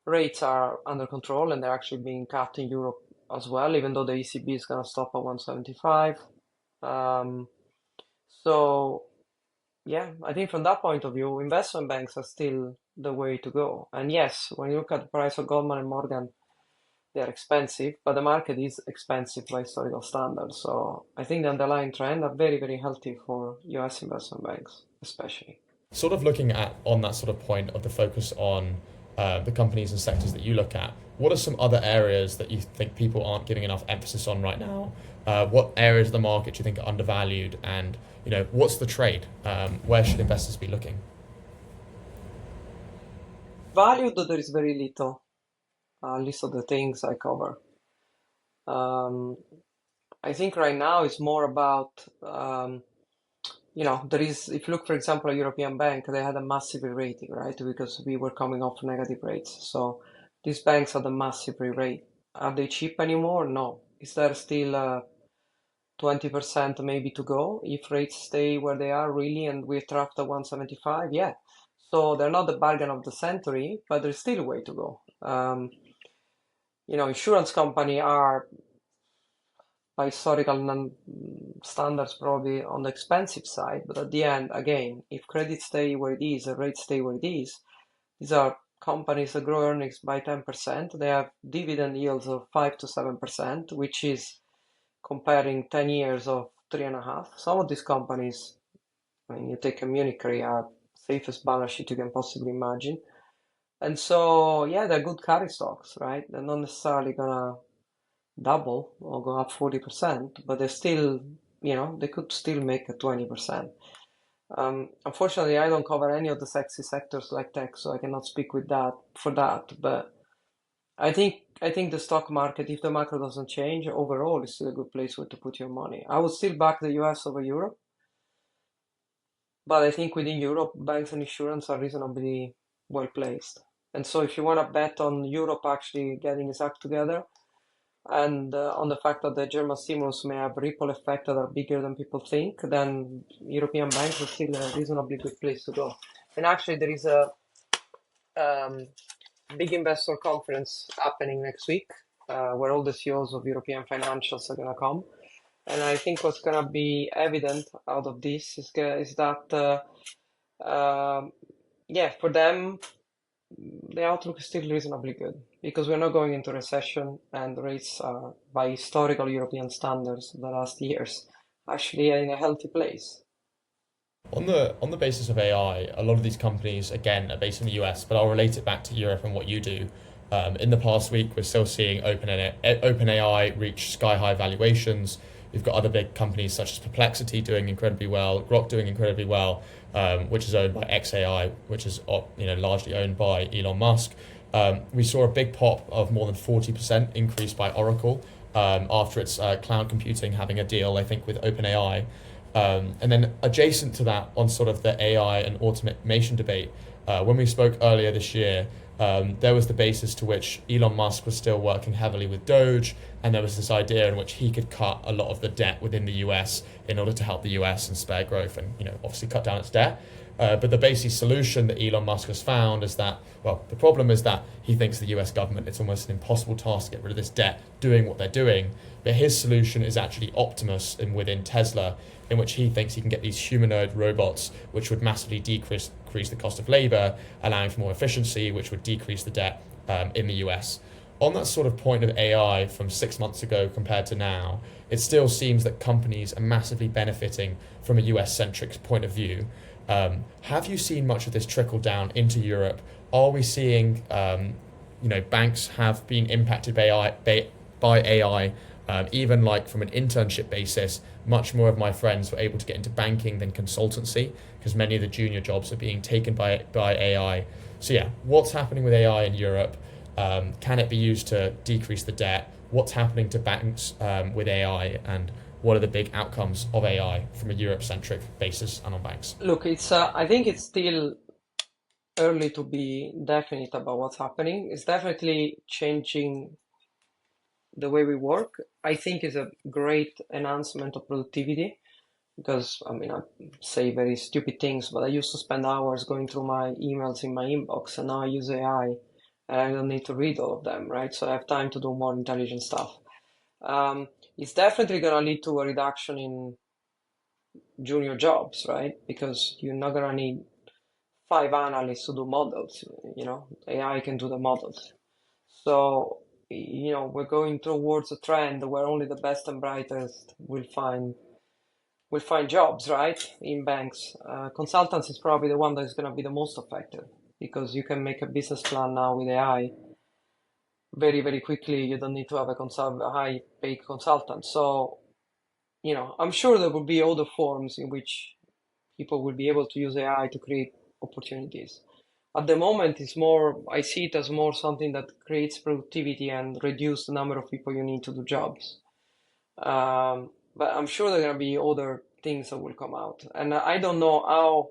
S2: Rates are under control and they're actually being cut in Europe as well, even though the ECB is going to stop at 175. So yeah, I think from that point of view, investment banks are still the way to go. And yes, when you look at the price of Goldman and Morgan, they're expensive, but the market is expensive by historical standards. So I think the underlying trend are very, very healthy for US investment banks, especially.
S1: Sort of looking at on that sort of point of the focus on the companies and sectors that you look at, what are some other areas that you think people aren't giving enough emphasis on right now? What areas of the market do you think are undervalued? And what's the trade? Where should investors be looking?
S2: Valued, there is very little. List of the things I cover. I think right now it's more about there is, if you look, for example, a European bank, they had a massive re-rating, right? Because we were coming off negative rates. So these banks had a massive re-rate. Are they cheap anymore? No. Is there still 20% maybe to go if rates stay where they are really and we're trapped at 175? Yeah. So they're not the bargain of the century, but there's still a way to go. Insurance company are by historical standards probably on the expensive side, but at the end, again, if credit stay where it is and rates stay where it is, these are companies that grow earnings by 10%. They have dividend yields of 5 to 7%, which is comparing 10 years of 3.5. Some of these companies, I mean, you take a Munich Re, are safest balance sheet you can possibly imagine. And so, yeah, they're good carry stocks, right? They're not necessarily gonna double or go up 40%, but they're still, they could still make a 20%. Unfortunately, I don't cover any of the sexy sectors like tech, so I cannot speak with that for that. But I think the stock market, if the macro doesn't change, overall is still a good place where to put your money. I would still back the US over Europe, but I think within Europe, banks and insurance are reasonably well placed. And so if you want to bet on Europe actually getting its act together, and on the fact that the German stimulus may have ripple effects that are bigger than people think, then European banks are still a reasonably good place to go. And actually, there is a big investor conference happening next week where all the CEOs of European financials are going to come. And I think what's going to be evident out of this is that, yeah, for them, the outlook is still reasonably good because we're not going into recession and rates are, by historical European standards, the last years, actually in a healthy place.
S1: On the basis of AI, a lot of these companies again are based in the US, but I'll relate it back to Europe and what you do. In the past week, we're still seeing OpenAI reach sky high valuations. We've got other big companies such as Perplexity doing incredibly well, Grok doing incredibly well, which is owned by XAI, which is largely owned by Elon Musk. We saw a big pop of more than 40% increase by Oracle after its cloud computing having a deal, I think, with OpenAI. And then adjacent to that, on sort of the AI and automation debate, when we spoke earlier this year, there was the basis to which Elon Musk was still working heavily with Doge, and there was this idea in which he could cut a lot of the debt within the US in order to help the US and spare growth and, obviously cut down its debt. But the basic solution that Elon Musk has found is that, well, the problem is that he thinks the US government, it's almost an impossible task to get rid of this debt doing what they're doing. But his solution is actually Optimus within Tesla, in which he thinks he can get these humanoid robots, which would massively decrease the cost of labor, allowing for more efficiency, which would decrease the debt in the US. On that sort of point of AI from 6 months ago compared to now, it still seems that companies are massively benefiting from a US-centric point of view. Have you seen much of this trickle down into Europe? Are we seeing, banks have been impacted by AI, even like from an internship basis? Much more of my friends were able to get into banking than consultancy because many of the junior jobs are being taken by AI. So yeah, what's happening with AI in Europe? Can it be used to decrease the debt? What's happening to banks with AI, and what are the big outcomes of AI from a Europe-centric basis and on banks?
S2: Look, I think it's still early to be definite about what's happening. It's definitely changing the way we work. I think is a great enhancement of productivity because, I say very stupid things, but I used to spend hours going through my emails in my inbox, and now I use AI and I don't need to read all of them, right? So I have time to do more intelligent stuff. It's definitely going to lead to a reduction in junior jobs, right? Because you're not going to need 5 analysts to do models, AI can do the models. So, we're going towards a trend where only the best and brightest will find jobs, right? In banks. Consultants is probably the one that is going to be the most affected because you can make a business plan now with AI very, very quickly. You don't need to have a high paid consultant. So, I'm sure there will be other forms in which people will be able to use AI to create opportunities. At the moment, I see it as more something that creates productivity and reduce the number of people you need to do jobs. But I'm sure there are going to be other things that will come out. And I don't know how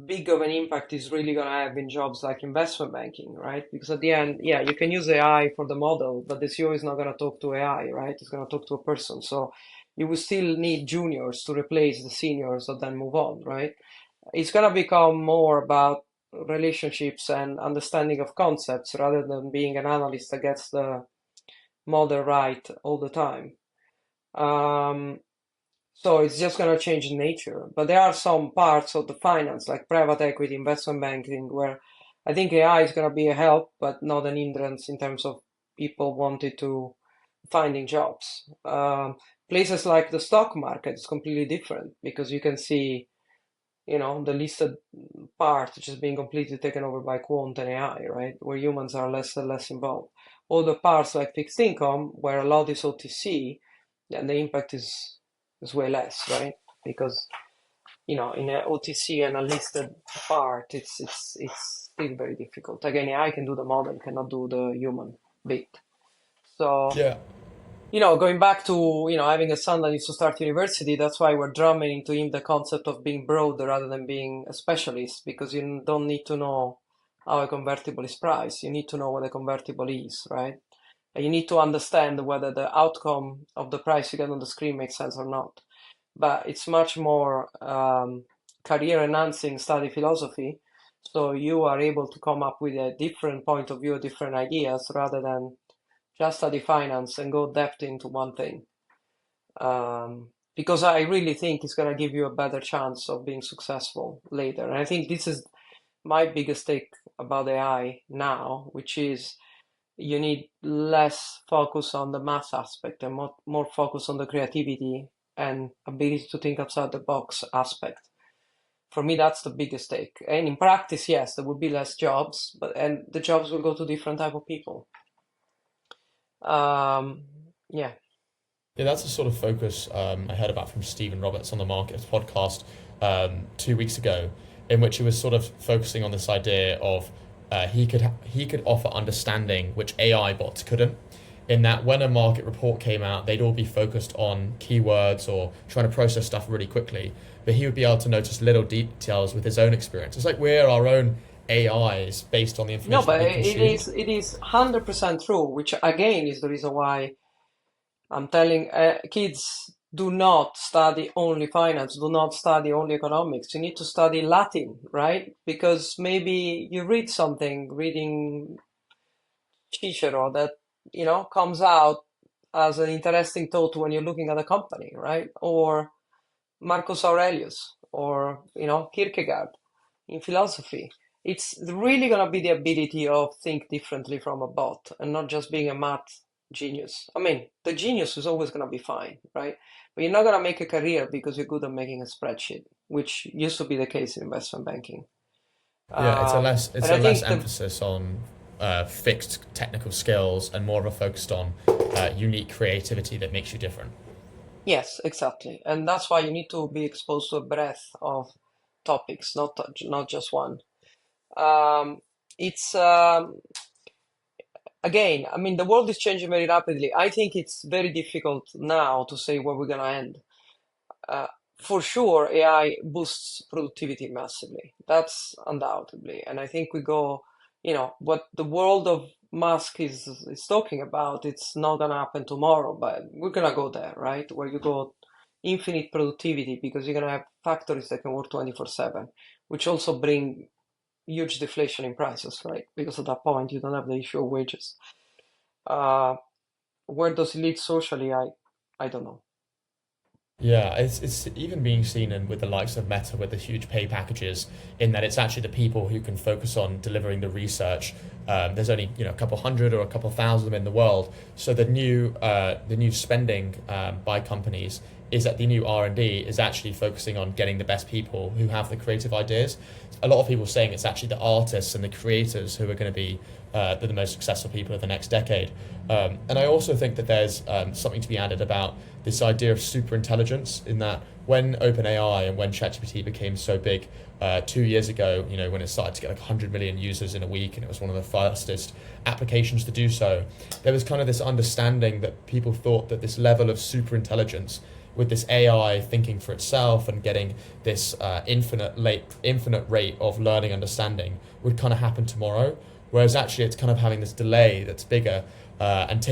S2: big of an impact is really going to have in jobs like investment banking, right? Because at the end, yeah, you can use AI for the model, but the CEO is not going to talk to AI, right? It's going to talk to a person. So you will still need juniors to replace the seniors that then move on, right? It's going to become more about relationships and understanding of concepts rather than being an analyst that gets the model right all the time. So it's just going to change in nature. But there are some parts of the finance, like private equity, investment banking, where I think AI is going to be a help, but not an hindrance in terms of people wanting to finding jobs. Places like the stock market is completely different because you can see the listed part just being completely taken over by quant and AI, right? Where humans are less and less involved. All the parts like fixed income, where a lot is OTC, then the impact is way less, right? Because in a OTC and a listed part, it's still very difficult. Again, AI can do the model, cannot do the human bit. So
S1: Yeah.
S2: going back to, having a son that needs to start university, that's why we're drumming into him the concept of being broad rather than being a specialist, because you don't need to know how a convertible is priced. You need to know what a convertible is, right? And you need to understand whether the outcome of the price you get on the screen makes sense or not. But it's much more career enhancing study philosophy. So you are able to come up with a different point of view, different ideas, rather than just study finance and go depth into one thing. Because I really think it's going to give you a better chance of being successful later. And I think this is my biggest take about AI now, which is you need less focus on the math aspect and more focus on the creativity and ability to think outside the box aspect. For me, that's the biggest take. And in practice, yes, there will be less jobs, and the jobs will go to different type of people. Yeah.
S1: Yeah, that's the sort of focus I heard about from Stephen Roberts on the Markets podcast 2 weeks ago, in which he was sort of focusing on this idea of he could offer understanding which AI bots couldn't. In that, when a market report came out, they'd all be focused on keywords or trying to process stuff really quickly, but he would be able to notice little details with his own experience. It's like we're our own AIs based on the
S2: No,
S1: information
S2: but
S1: that we
S2: it
S1: consume.
S2: is it is 100% true, which again is the reason why I'm telling kids, do not study only finance, do not study only economics. You need to study Latin, right? Because maybe you read something, reading Cicero that, comes out as an interesting thought when you're looking at a company, right? Or Marcus Aurelius, or, Kierkegaard in philosophy. It's really going to be the ability of think differently from a bot and not just being a math genius. I mean, the genius is always going to be fine, right? But you're not going to make a career because you're good at making a spreadsheet, which used to be the case in investment banking.
S1: Yeah, it's a less it's
S2: And
S1: a
S2: I
S1: less
S2: think the
S1: emphasis on fixed technical skills and more of a focus on unique creativity that makes you different.
S2: Yes, exactly. And that's why you need to be exposed to a breadth of topics, not just one. Um, it's Again, I mean, the world is changing very rapidly. I think it's very difficult now to say where we're gonna end. Uh, for sure, AI boosts productivity massively. That's undoubtedly. And I think we go, what the world of Musk is talking about, it's not gonna happen tomorrow, but we're gonna go there, right? Where you go infinite productivity because you're gonna have factories that can work 24/7, which also bring huge deflation in prices, right? Because at that point you don't have the issue of wages. Uh, where does it lead socially? I don't know.
S1: Yeah, it's even being seen in with the likes of Meta with the huge pay packages, in that it's actually the people who can focus on delivering the research. There's only a couple hundred or a couple thousand of them in the world, so the new spending by companies is that the new R&D is actually focusing on getting the best people who have the creative ideas. A lot of people saying it's actually the artists and the creators who are going to be the most successful people of the next decade. And I also think that there's something to be added about this idea of super intelligence, in that when OpenAI and when ChatGPT became so big 2 years ago, when it started to get like 100 million users in a week and it was one of the fastest applications to do so, there was kind of this understanding that people thought that this level of super intelligence with this AI thinking for itself and getting this infinite rate of learning understanding would kind of happen tomorrow. Whereas actually it's kind of having this delay that's bigger and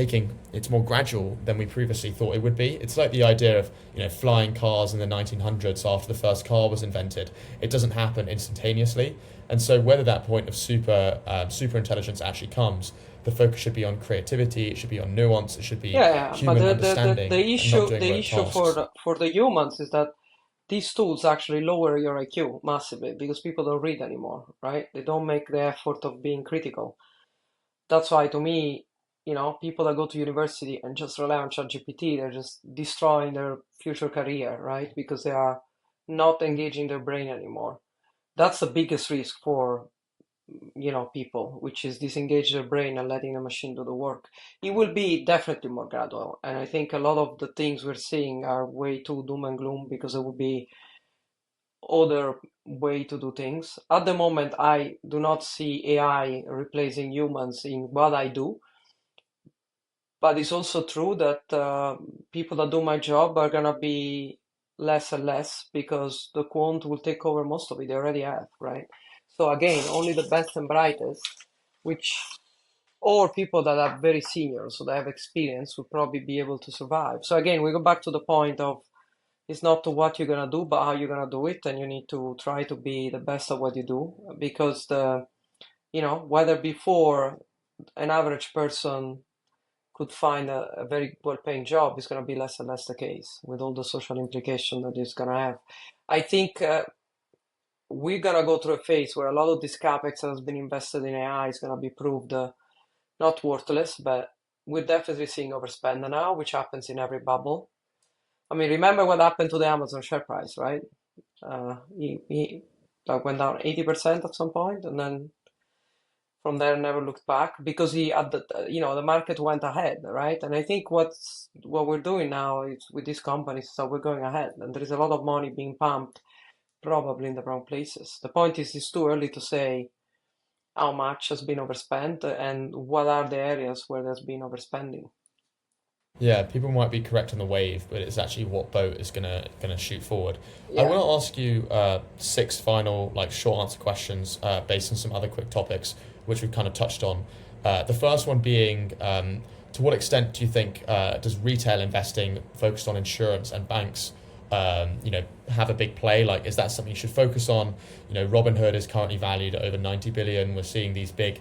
S1: it's more gradual than we previously thought it would be. It's like the idea of flying cars in the 1900s after the first car was invented. It doesn't happen instantaneously, and so whether that point of super intelligence actually comes, the focus should be on creativity. It should be on nuance. It should be
S2: Yeah, yeah. But
S1: human understanding
S2: the
S1: and not
S2: issue
S1: doing
S2: the
S1: rote
S2: issue for
S1: tasks.
S2: the humans is that these tools actually lower your IQ massively because people don't read anymore, right? They don't make the effort of being critical. That's why, to me, people that go to university and just rely on ChatGPT, they're just destroying their future career, right? Because they are not engaging their brain anymore. That's the biggest risk for people, which is disengage their brain and letting the machine do the work. It will be definitely more gradual, and I think a lot of the things we're seeing are way too doom and gloom because there will be other way to do things. At the moment, I do not see AI replacing humans in what I do, but it's also true that people that do my job are gonna be less and less because the quant will take over most of it. They already have, right? So again, only the best and brightest, which or people that are very senior, so they have experience, will probably be able to survive. So again, we go back to the point of it's not what you're gonna do, but how you're gonna do it, and you need to try to be the best at what you do because whether before an average person could find a very well-paying job is going to be less and less the case with all the social implication that it's going to have. I think we're going to go through a phase where a lot of this capex that has been invested in AI is going to be proved not worthless, but we're definitely seeing overspend now, which happens in every bubble. I mean, remember what happened to the Amazon share price, right? He went down 80% at some point, and then from there never looked back because he at the market went ahead, right? And I think what we're doing now is with these companies, so we're going ahead, and there is a lot of money being pumped, probably in the wrong places. The point is, it's too early to say how much has been overspent and what are the areas where there's been overspending.
S1: Yeah, people might be correct on the wave, but it's actually what boat is gonna shoot forward. I
S2: Yeah.
S1: want to ask you six final like short answer questions based on some other quick topics which we've kind of touched on. The first one being, to what extent do you think does retail investing focused on insurance and banks, have a big play? Like, is that something you should focus on? Robinhood is currently valued at over 90 billion. We're seeing these big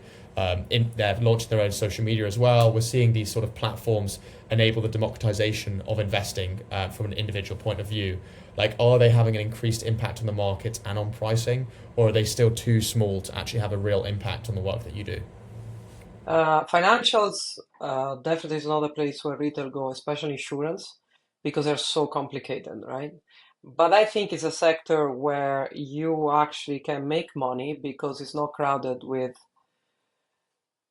S1: they've launched their own social media as well. We're seeing these sort of platforms enable the democratization of investing from an individual point of view. Like, are they having an increased impact on the market and on pricing, or are they still too small to actually have a real impact on the work that you do?
S2: Financials definitely is another place where retail go, especially insurance, because they're so complicated, right? But I think it's a sector where you actually can make money because it's not crowded with,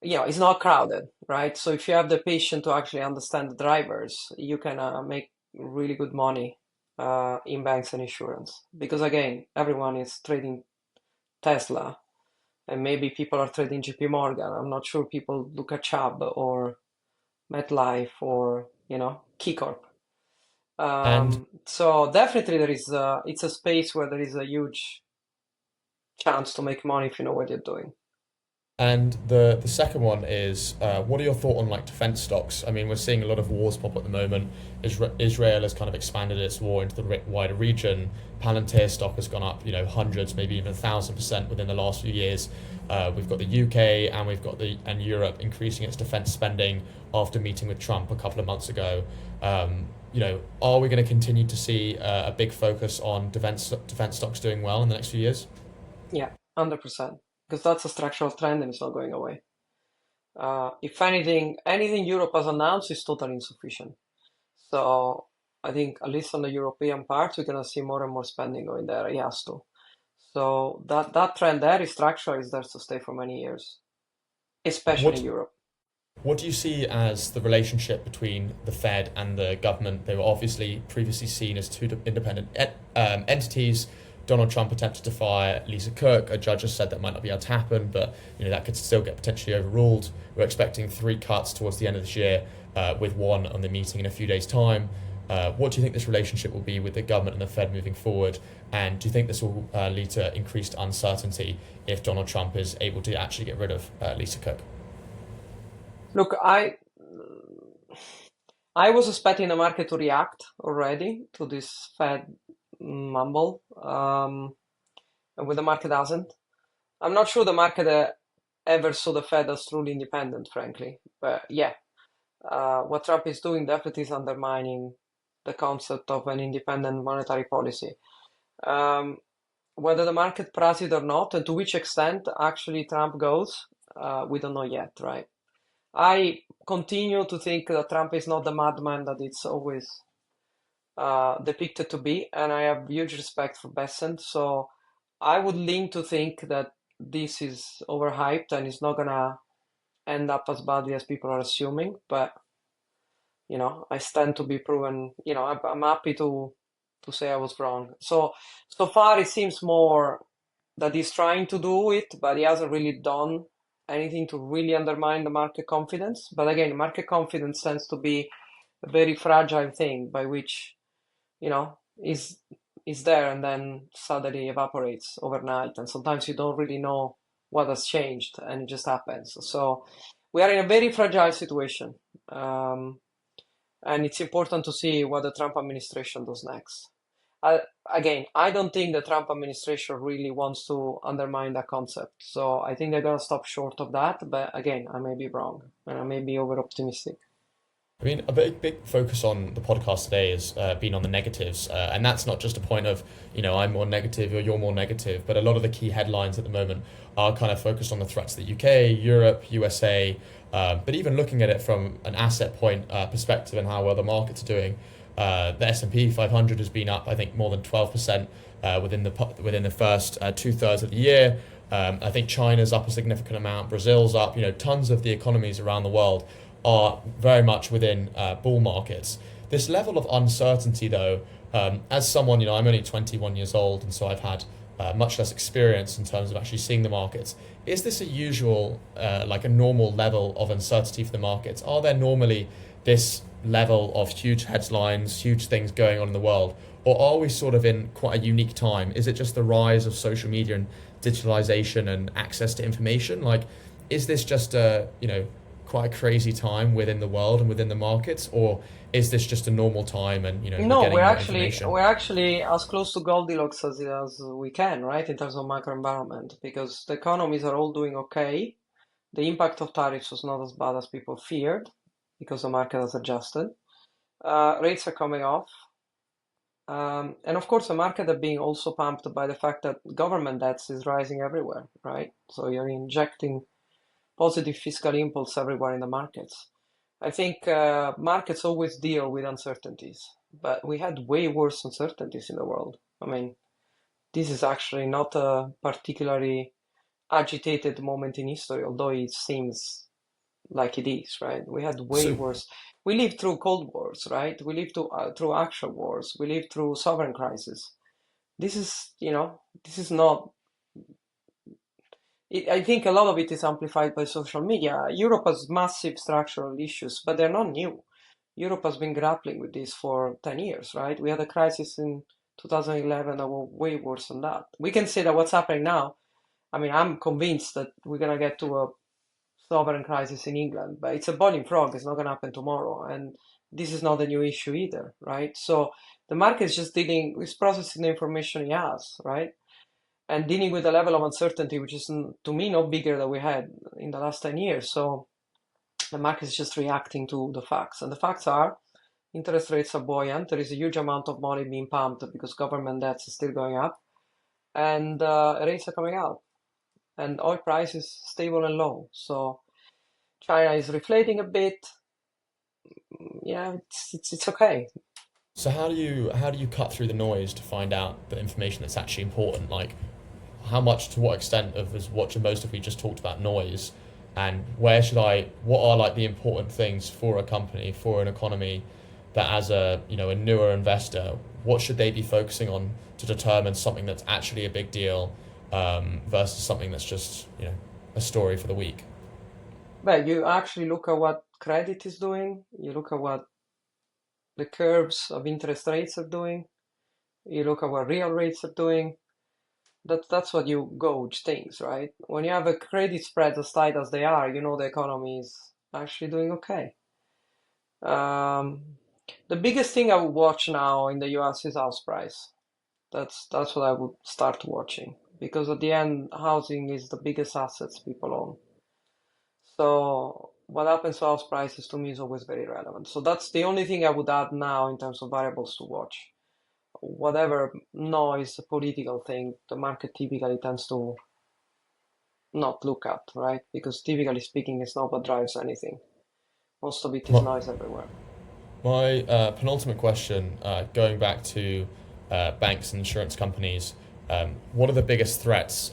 S2: it's not crowded, right? So if you have the patience to actually understand the drivers, you can make really good money in banks and insurance. Because again, everyone is trading Tesla, and maybe people are trading JP Morgan. I'm not sure people look at Chubb or MetLife or KeyCorp.
S1: And
S2: So definitely it's a space where there is a huge chance to make money if you know what you're doing.
S1: And the second one is, what are your thoughts on like defense stocks? I mean, we're seeing a lot of wars pop at the moment. Israel has kind of expanded its war into the wider region. Palantir stock has gone up, hundreds, maybe even 1,000% within the last few years. We've got the UK and we've got and Europe increasing its defense spending after meeting with Trump a couple of months ago. Are we going to continue to see a big focus on defense stocks doing well in the next few years?
S2: Yeah, 100%. Because that's a structural trend and it's not going away. If anything Europe has announced is totally insufficient. So I think at least on the European part, we're gonna see more and more spending going there. It has to. So that trend there is structural, is there to stay for many years, especially in
S1: What
S2: Europe.
S1: What do you see as the relationship between the Fed and the government? They were obviously previously seen as two independent entities. Donald Trump attempted to fire Lisa Cook. A judge has said that might not be able to happen, but that could still get potentially overruled. We're expecting three cuts towards the end of this year, with one on the meeting in a few days' time. What do you think this relationship will be with the government and the Fed moving forward? And do you think this will lead to increased uncertainty if Donald Trump is able to actually get rid of Lisa Cook?
S2: Look, I was expecting the market to react already to this Fed mumble, and with the market hasn't. I'm not sure the market ever saw the Fed as truly independent, frankly. But yeah, what Trump is doing definitely is undermining the concept of an independent monetary policy. Um, whether the market prices it or not, and to which extent actually Trump goes, we don't know yet, right? I continue to think that Trump is not the madman that it's always depicted to be, and I have huge respect for Besant. So I would lean to think that this is overhyped and it's not gonna end up as badly as people are assuming. But I stand to be proven. I'm happy to say I was wrong. So far it seems more that he's trying to do it, but he hasn't really done anything to really undermine the market confidence. But again, market confidence tends to be a very fragile thing by which, is there and then suddenly evaporates overnight. And sometimes you don't really know what has changed and it just happens. So we are in a very fragile situation. And it's important to see what the Trump administration does next. Again, I don't think the Trump administration really wants to undermine that concept. So I think they're going to stop short of that. But again, I may be wrong and I may be over optimistic.
S1: I mean, a big focus on the podcast today has been on the negatives, and that's not just a point of, I'm more negative or you're more negative, but a lot of the key headlines at the moment are kind of focused on the threats to the UK, Europe, USA, but even looking at it from an asset point perspective and how well the markets are doing, the S&P 500 has been up, I think, more than 12% within the first 2/3 of the year. I think China's up a significant amount, Brazil's up, tons of the economies around the world are very much within bull markets. This level of uncertainty, though, as someone, I'm only 21 years old, and so I've had much less experience in terms of actually seeing the markets. Is this a usual, like a normal level of uncertainty for the markets? Are there normally this level of huge headlines, huge things going on in the world? Or are we sort of in quite a unique time? Is it just the rise of social media and digitalization and access to information? Like, is this just quite a crazy time within the world and within the markets, or is this just a normal time and we're
S2: No,
S1: getting more information?
S2: we're actually as close to Goldilocks as we can, right, in terms of macro environment, because the economies are all doing okay. The impact of tariffs was not as bad as people feared because the market has adjusted. Rates are coming off. And of course, the market are being also pumped by the fact that government debts is rising everywhere, right? So you're injecting positive fiscal impulse everywhere in the markets. I think markets always deal with uncertainties, but we had way worse uncertainties in the world. I mean, this is actually not a particularly agitated moment in history, although it seems like it is, right? We had way
S1: So
S2: worse. We lived through Cold Wars, right? We lived through actual wars. We lived through sovereign crisis. This is not. I think a lot of it is amplified by social media. Europe has massive structural issues, but they're not new. Europe has been grappling with this for 10 years, right? We had a crisis in 2011 that was way worse than that. We can say that what's happening now, I mean, I'm convinced that we're going to get to a sovereign crisis in England, but it's a boiling frog. It's not going to happen tomorrow. And this is not a new issue either, right? So the market is just dealing with processing the information he has, right? And dealing with a level of uncertainty, which is to me not bigger than we had in the last 10 years. So the market is just reacting to the facts. And the facts are interest rates are buoyant. There is a huge amount of money being pumped because government debts is still going up. And rates are coming out. And oil price is stable and low. So China is reflating a bit. Yeah, it's okay.
S1: so how do you cut through the noise to find out the information that's actually important? Like, how much, to what extent of is what most of we just talked about noise, and what are like the important things for a company, for an economy, that as a newer investor, what should they be focusing on to determine something that's actually a big deal, versus something that's just a story for the week?
S2: Well, you actually look at what credit is doing. You look at what the curves of interest rates are doing. You look at what real rates are doing. That's what you gauge things, right? When you have a credit spread as tight as they are, the economy is actually doing okay. Um, the biggest thing I would watch now in the US is house price. That's what I would start watching because at the end, housing is the biggest assets people own. So what happens to house prices to me is always very relevant. So that's the only thing I would add now in terms of variables to watch. Whatever noise, political thing, the market typically tends to not look at, right? Because typically speaking, it's not what drives anything. Most of it is
S1: Well,
S2: noise everywhere.
S1: My penultimate question, going back to banks and insurance companies, what are the biggest threats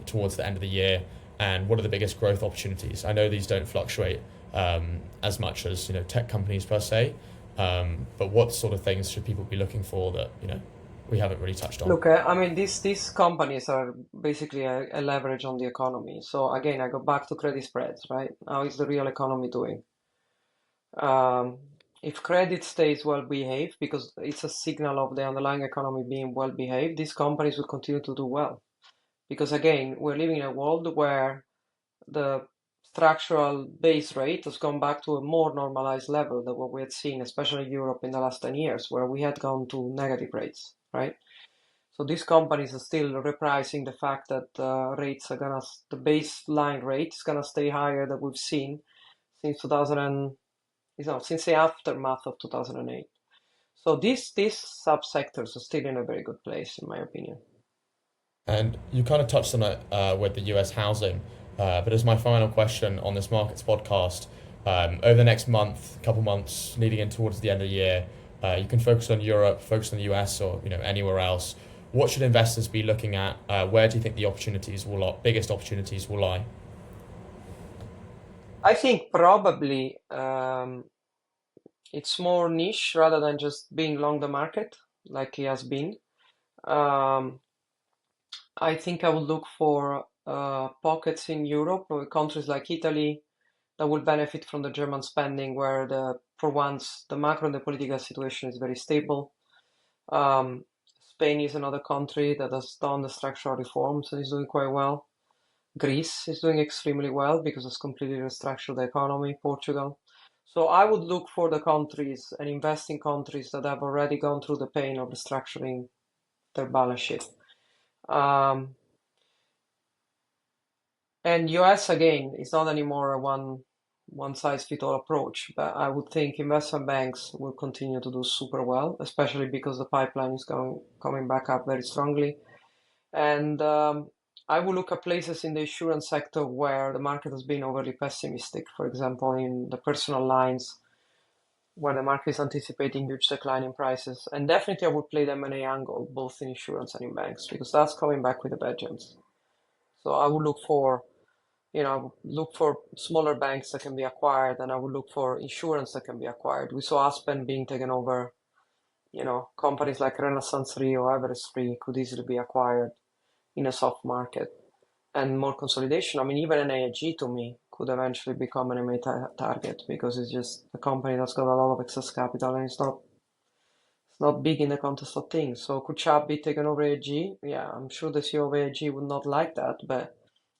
S1: towards the end of the year, and what are the biggest growth opportunities? I know these don't fluctuate as much as tech companies per se, but what sort of things should people be looking for that we haven't really touched on?
S2: Look, I mean, these companies are basically a leverage on the economy. So again, I go back to credit spreads, right? How is the real economy doing? Um, if credit stays well behaved, because it's a signal of the underlying economy being well behaved, these companies will continue to do well. Because again, we're living in a world where the structural base rate has gone back to a more normalized level than what we had seen, especially in Europe in the last 10 years, where we had gone to negative rates, right? So these companies are still repricing the fact that rates are gonna, the baseline rate is gonna stay higher than we've seen since 2000 and, since the aftermath of 2008. So these subsectors are still in a very good place, in my opinion.
S1: And you kind of touched on it with the US housing, but as my final question on this markets podcast, over the next month, couple months leading in towards the end of the year, you can focus on Europe, focus on the US, or anywhere else. What should investors be looking at? Where do you think the biggest opportunities will lie?
S2: I think probably it's more niche rather than just being long the market like he has been. Um, I think I would look for pockets in Europe, or countries like Italy that will benefit from the German spending, where for once the macro and the political situation is very stable. Um, Spain is another country that has done the structural reforms and is doing quite well. Greece is doing extremely well because it's completely restructured the economy. Portugal. So I would look for the countries and invest in countries that have already gone through the pain of restructuring their balance sheet. Um, and US again is not anymore a one size fits all approach, but I would think investment banks will continue to do super well, especially because the pipeline is coming back up very strongly. And I will look at places in the insurance sector where the market has been overly pessimistic. For example, in the personal lines, where the market is anticipating huge decline in prices. And definitely I would play the M&A angle, both in insurance and in banks, because that's coming back with a vengeance. So I would look for smaller banks that can be acquired, and I would look for insurance that can be acquired. We saw Aspen being taken over. Companies like Renaissance Re or Everest Re could easily be acquired in a soft market, and more consolidation. I mean, even an AIG to me could eventually become an M&A target because it's just a company that's got a lot of excess capital and it's not big in the context of things. So could Chubb be taken over AIG? Yeah, I'm sure the CEO of AIG would not like that, but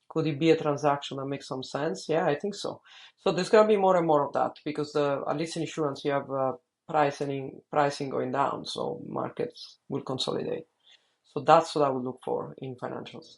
S2: could it be a transaction that makes some sense? Yeah, I think so. So there's going to be more and more of that because at least in insurance you have pricing going down, so markets will consolidate. So that's what I would look for in financials.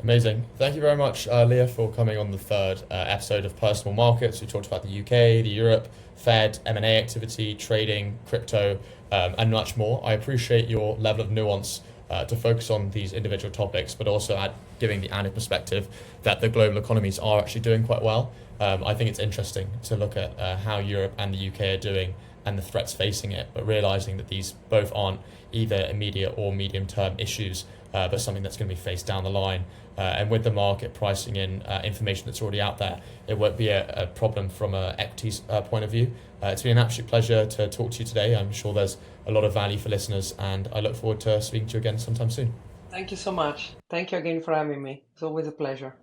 S1: Amazing. Thank you very much, Lia, for coming on the third episode of Personal Markets. We talked about the UK, the Europe, Fed, M&A activity, trading, crypto, and much more. I appreciate your level of nuance to focus on these individual topics, but also giving the added perspective that the global economies are actually doing quite well. I think it's interesting to look at how Europe and the UK are doing and the threats facing it, but realizing that these both aren't either immediate or medium-term issues, but something that's going to be faced down the line. And with the market pricing in information that's already out there, it won't be a problem from an equities point of view. It's been an absolute pleasure to talk to you today. I'm sure there's a lot of value for listeners, and I look forward to speaking to you again sometime soon.
S2: Thank you so much. Thank you again for having me. It's always a pleasure.